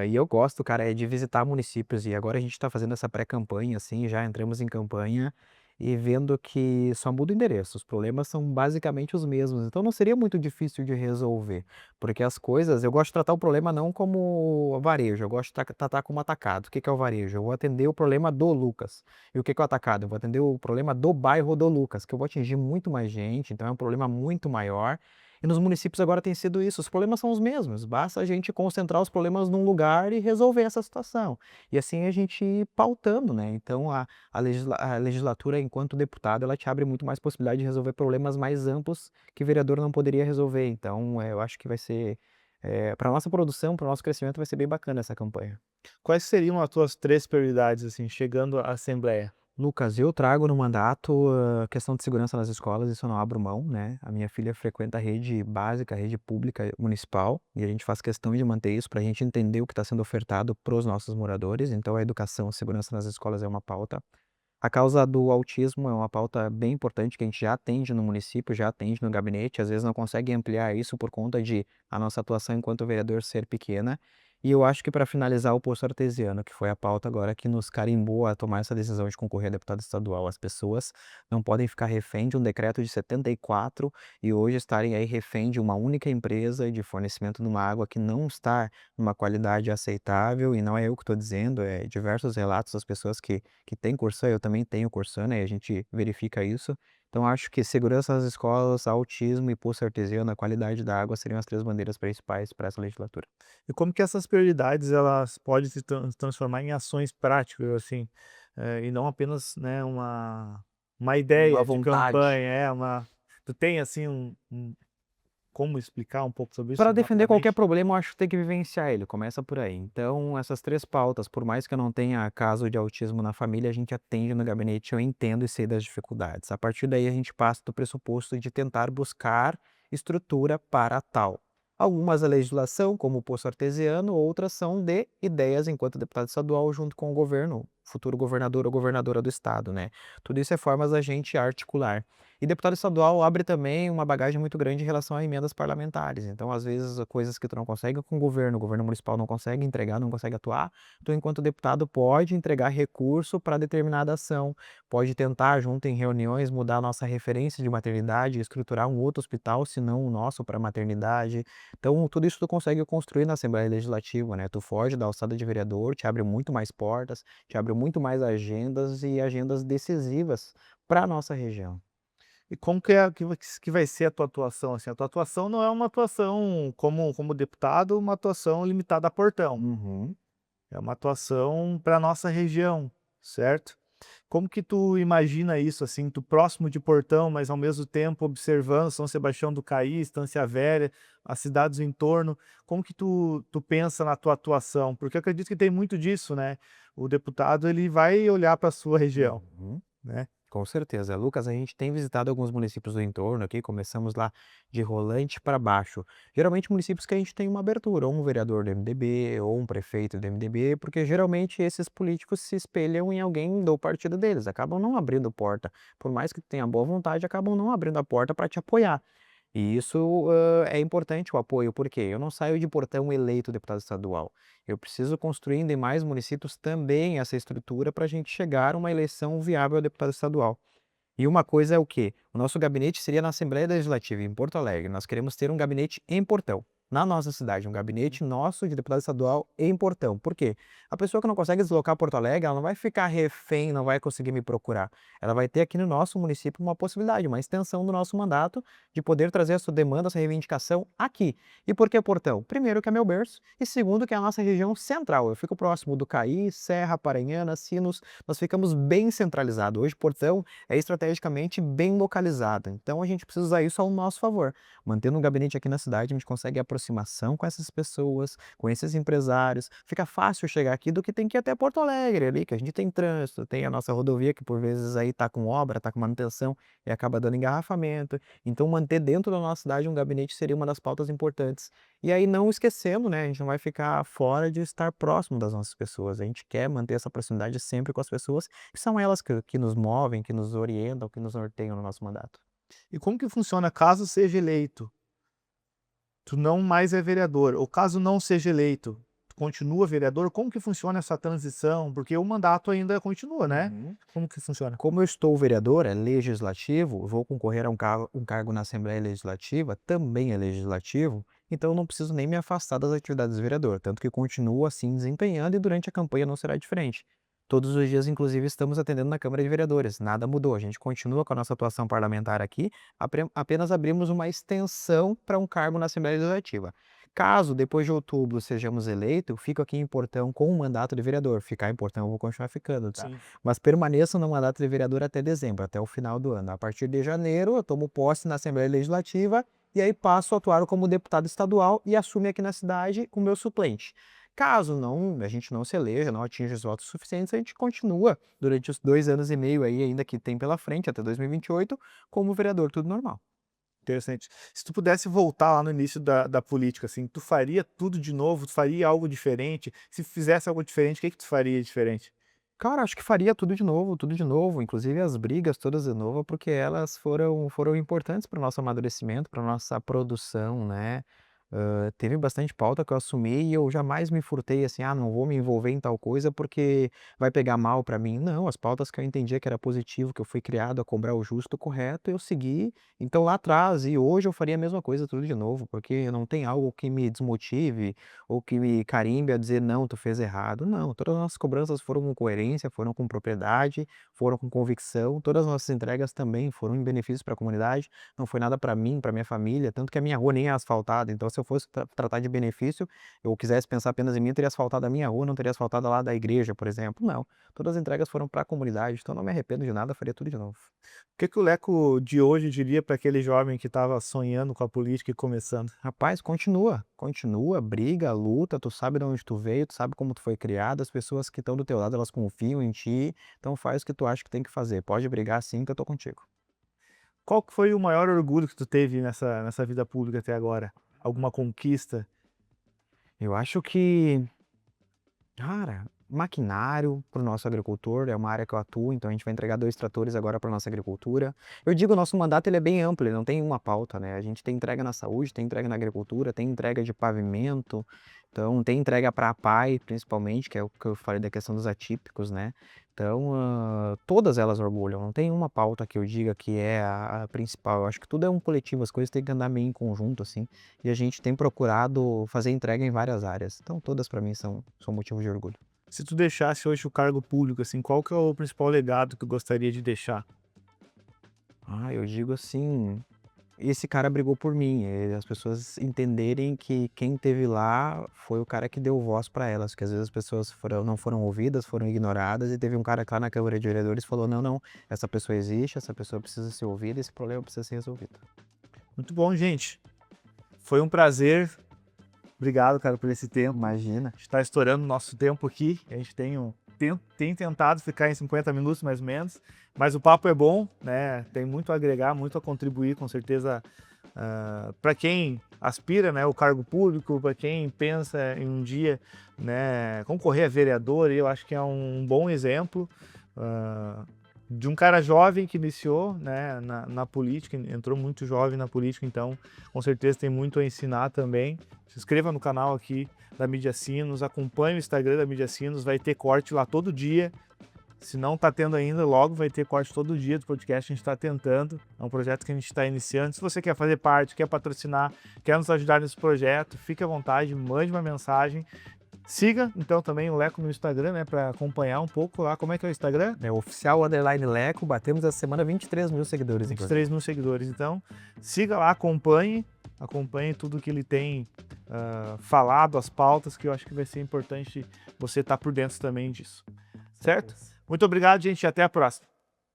Speaker 2: E eu gosto, cara, de visitar municípios e agora a gente está fazendo essa pré-campanha, assim, já entramos em campanha e vendo que só muda o endereço, os problemas são basicamente os mesmos, então não seria muito difícil de resolver, porque as coisas, eu gosto de tratar o problema não como varejo, eu gosto de tratar como atacado. O que que é o varejo? Eu vou atender o problema do Lucas. E o que que é o atacado? Eu vou atender o problema do bairro do Lucas, que eu vou atingir muito mais gente, então é um problema muito maior. E nos municípios agora tem sido isso, os problemas são os mesmos, basta a gente concentrar os problemas num lugar e resolver essa situação. E assim a gente ir pautando, né? Então a legislatura, enquanto deputado, ela te abre muito mais possibilidade de resolver problemas mais amplos que vereador não poderia resolver. Então, eu acho que vai ser, para nossa produção, para o nosso crescimento, vai ser bem bacana essa campanha.
Speaker 1: Quais seriam as tuas 3 prioridades, assim, chegando à Assembleia?
Speaker 2: Lucas, eu trago no mandato a questão de segurança nas escolas, isso eu não abro mão, né? A minha filha frequenta a rede básica, a rede pública municipal, e a gente faz questão de manter isso para a gente entender o que está sendo ofertado para os nossos moradores. Então, a educação, a segurança nas escolas é uma pauta. A causa do autismo é uma pauta bem importante que a gente já atende no município, já atende no gabinete, às vezes não consegue ampliar isso por conta de a nossa atuação enquanto vereador ser pequena. E eu acho que para finalizar o poço artesiano, que foi a pauta agora que nos carimbou a tomar essa decisão de concorrer a deputado estadual, as pessoas não podem ficar refém de um decreto de 74 e hoje estarem aí refém de uma única empresa de fornecimento de uma água que não está numa qualidade aceitável, e não é eu que estou dizendo, é diversos relatos das pessoas que têm Corsã, eu também tenho Corsã, né, e a gente verifica isso. Então acho que segurança nas escolas, autismo e poço artesiano, a qualidade da água seriam as 3 bandeiras principais para essa legislatura.
Speaker 1: E como que essas prioridades elas podem se transformar em ações práticas, assim, e não apenas, né, uma
Speaker 2: Uma
Speaker 1: ideia de
Speaker 2: vontade.
Speaker 1: campanha, tu tem, assim, como explicar um pouco sobre
Speaker 2: Para
Speaker 1: isso
Speaker 2: defender qualquer
Speaker 1: rapidamente?
Speaker 2: problema, eu acho que tem que vivenciar ele, começa por aí. Então, essas 3 pautas, por mais que eu não tenha caso de autismo na família, a gente atende no gabinete, eu entendo e sei das dificuldades. A partir daí, a gente passa do pressuposto de tentar buscar estrutura para tal. Algumas é legislação, como o poço artesiano, outras são de ideias enquanto deputado estadual junto com o governo, futuro governador ou governadora do estado, né? Tudo isso é formas da gente articular. E deputado estadual abre também uma bagagem muito grande em relação a emendas parlamentares. Então, às vezes, coisas que tu não consegue com o governo municipal não consegue entregar, não consegue atuar, tu, enquanto deputado, pode entregar recurso para determinada ação, pode tentar, junto em reuniões, mudar a nossa referência de maternidade, estruturar um outro hospital, se não o nosso, para maternidade. Então, tudo isso tu consegue construir na Assembleia Legislativa, né? Tu foge da alçada de vereador, te abre muito mais portas, te abre muito mais agendas e agendas decisivas para a nossa região.
Speaker 1: E como que vai ser a tua atuação, assim? A tua atuação não é uma atuação como deputado, uma atuação limitada a Portão.
Speaker 2: Uhum.
Speaker 1: É uma atuação para nossa região, certo? Como que tu imagina isso, assim, tu próximo de Portão, mas ao mesmo tempo observando São Sebastião do Caí, Estância Velha, as cidades em torno, como que tu pensa na tua atuação? Porque eu acredito que tem muito disso, né? O deputado, ele vai olhar para a sua região,
Speaker 2: Uhum.
Speaker 1: né?
Speaker 2: Com certeza. Lucas, a gente tem visitado alguns municípios do entorno aqui, começamos lá de Rolante para baixo. Geralmente municípios que a gente tem uma abertura, ou um vereador do MDB, ou um prefeito do MDB, porque geralmente esses políticos se espelham em alguém do partido deles, acabam não abrindo porta. Por mais que tenha boa vontade, acabam não abrindo a porta para te apoiar. E isso, é importante o apoio, porque eu não saio de Portão eleito deputado estadual. Eu preciso construir em demais municípios também essa estrutura para a gente chegar a uma eleição viável a deputado estadual. E uma coisa é o quê? O nosso gabinete seria na Assembleia Legislativa, em Porto Alegre. Nós queremos ter um gabinete em Portão, na nossa cidade, um gabinete nosso de deputado estadual em Portão. Por quê? A pessoa que não consegue deslocar a Porto Alegre, ela não vai ficar refém, não vai conseguir me procurar. Ela vai ter aqui no nosso município uma possibilidade, uma extensão do nosso mandato de poder trazer a sua demanda, a sua reivindicação aqui. E por que Portão? Primeiro, que é meu berço, e segundo, que é a nossa região central. Eu fico próximo do Caí, Serra, Paranhana, Sinos, nós ficamos bem centralizados. Hoje, Portão é estrategicamente bem localizada. Então a gente precisa usar isso ao nosso favor. Mantendo um gabinete aqui na cidade, a gente consegue aproximação com essas pessoas, com esses empresários. Fica fácil chegar aqui do que tem que ir até Porto Alegre ali, que a gente tem trânsito, tem a nossa rodovia que por vezes aí tá com obra, tá com manutenção e acaba dando engarrafamento. Então manter dentro da nossa cidade um gabinete seria uma das pautas importantes. E aí não esquecendo, né, a gente não vai ficar fora de estar próximo das nossas pessoas. A gente quer manter essa proximidade sempre com as pessoas, que são elas que nos movem, que nos orientam, que nos norteiam no nosso mandato.
Speaker 1: E como que funciona caso seja eleito? Tu não mais é vereador, ou caso não seja eleito, tu continua vereador, como que funciona essa transição? Porque o mandato ainda continua, né?
Speaker 2: Uhum.
Speaker 1: Como que funciona?
Speaker 2: Como eu estou vereador, é legislativo, vou concorrer a um cargo na Assembleia Legislativa, também é legislativo, então eu não preciso nem me afastar das atividades de vereador, tanto que continuo assim desempenhando e durante a campanha não será diferente. Todos os dias, inclusive, estamos atendendo na Câmara de Vereadores, nada mudou, a gente continua com a nossa atuação parlamentar aqui, apenas abrimos uma extensão para um cargo na Assembleia Legislativa. Caso depois de outubro sejamos eleitos, eu fico aqui em Portão com o mandato de vereador. Ficar em Portão eu vou continuar ficando, tá?
Speaker 1: Sim.
Speaker 2: Mas permaneço no mandato de vereador até dezembro, até o final do ano. A partir de janeiro, eu tomo posse na Assembleia Legislativa e aí passo a atuar como deputado estadual e assumo aqui na cidade o meu suplente. Caso não, a gente não se eleja, não atinja os votos suficientes, a gente continua durante os 2 anos e meio aí, ainda que tem pela frente, até 2028, como vereador, tudo normal.
Speaker 1: Interessante. Se tu pudesse voltar lá no início da política, assim, tu faria tudo de novo? Tu faria algo diferente? Se fizesse algo diferente, o que que tu faria diferente?
Speaker 2: Cara, acho que faria tudo de novo, inclusive as brigas todas de novo, porque elas foram importantes para o nosso amadurecimento, para nossa produção, né. Teve bastante pauta que eu assumi e eu jamais me furtei assim: "Ah, não vou me envolver em tal coisa porque vai pegar mal para mim". Não, as pautas que eu entendia que era positivo, que eu fui criado a cobrar o justo, o correto, eu segui. Então lá atrás e hoje eu faria a mesma coisa tudo de novo, porque não tem algo que me desmotive ou que me carimbe a dizer: "Não, tu fez errado". Não, todas as nossas cobranças foram com coerência, foram com propriedade, foram com convicção, todas as nossas entregas também foram em benefício para a comunidade, não foi nada para mim, para minha família, tanto que a minha rua nem é asfaltada, então se eu fosse tratar de benefício, eu quisesse pensar apenas em mim, eu teria asfaltado a minha rua, não teria asfaltado a lá da igreja, por exemplo. Não, todas as entregas foram para a comunidade, então não me arrependo de nada, faria tudo de novo.
Speaker 1: O que que o Leco de hoje diria para aquele jovem que estava sonhando com a política e começando?
Speaker 2: Rapaz, continua, briga, luta, tu sabe de onde tu veio, tu sabe como tu foi criado, as pessoas que estão do teu lado, elas confiam em ti, então faz o que tu acha que tem que fazer. Pode brigar sim que eu tô contigo.
Speaker 1: Qual que foi o maior orgulho que tu teve nessa vida pública até agora? Alguma conquista?
Speaker 2: Eu acho que, cara, maquinário para o nosso agricultor é uma área que eu atuo, então a gente vai entregar 2 tratores agora para nossa agricultura. Eu digo, o nosso mandato ele é bem amplo, ele não tem uma pauta, né? A gente tem entrega na saúde, tem entrega na agricultura, tem entrega de pavimento, então tem entrega para a APAE, principalmente, que é o que eu falei da questão dos atípicos, né? Então, todas elas orgulham, não tem uma pauta que eu diga que é a principal. Eu acho que tudo é um coletivo, as coisas têm que andar meio em conjunto, assim, e a gente tem procurado fazer entrega em várias áreas. Então, todas para mim são motivo de orgulho.
Speaker 1: Se tu deixasse hoje o cargo público, assim, qual que é o principal legado que tu gostaria de deixar?
Speaker 2: Eu digo assim, esse cara brigou por mim, as pessoas entenderem que quem esteve lá foi o cara que deu voz para elas, porque às vezes as pessoas não foram ouvidas, foram ignoradas, e teve um cara que lá na Câmara de Vereadores falou: "Não, não, essa pessoa existe, essa pessoa precisa ser ouvida, esse problema precisa ser resolvido".
Speaker 1: Muito bom, gente. Foi um prazer. Obrigado, cara, por esse tempo.
Speaker 2: Imagina.
Speaker 1: A gente tá estourando o nosso tempo aqui. A gente tem tentado ficar em 50 minutos, mais ou menos. Mas o papo é bom, né? Tem muito a agregar, muito a contribuir, com certeza, para quem aspira, né, o cargo público, para quem pensa em um dia, né, concorrer a vereador. Eu acho que é um bom exemplo de um cara jovem que iniciou, né, na política, entrou muito jovem na política, então com certeza tem muito a ensinar também. Se inscreva no canal aqui da Mídia Sinos, acompanhe o Instagram da Mídia Sinos, vai ter corte lá todo dia. Se não está tendo ainda, logo vai ter corte todo dia do podcast, a gente está tentando. É um projeto que a gente está iniciando. Se você quer fazer parte, quer patrocinar, quer nos ajudar nesse projeto, fique à vontade, mande uma mensagem. Siga, então, também o Leco no Instagram, né, para acompanhar um pouco lá. Como é que é o Instagram?
Speaker 2: É oficial_Leco, batemos essa semana 23 mil seguidores.
Speaker 1: 23 mil seguidores. Então, siga lá, acompanhe tudo que ele tem falado, as pautas, que eu acho que vai ser importante você estar por dentro também disso. Certo? Muito obrigado, gente, e até a próxima.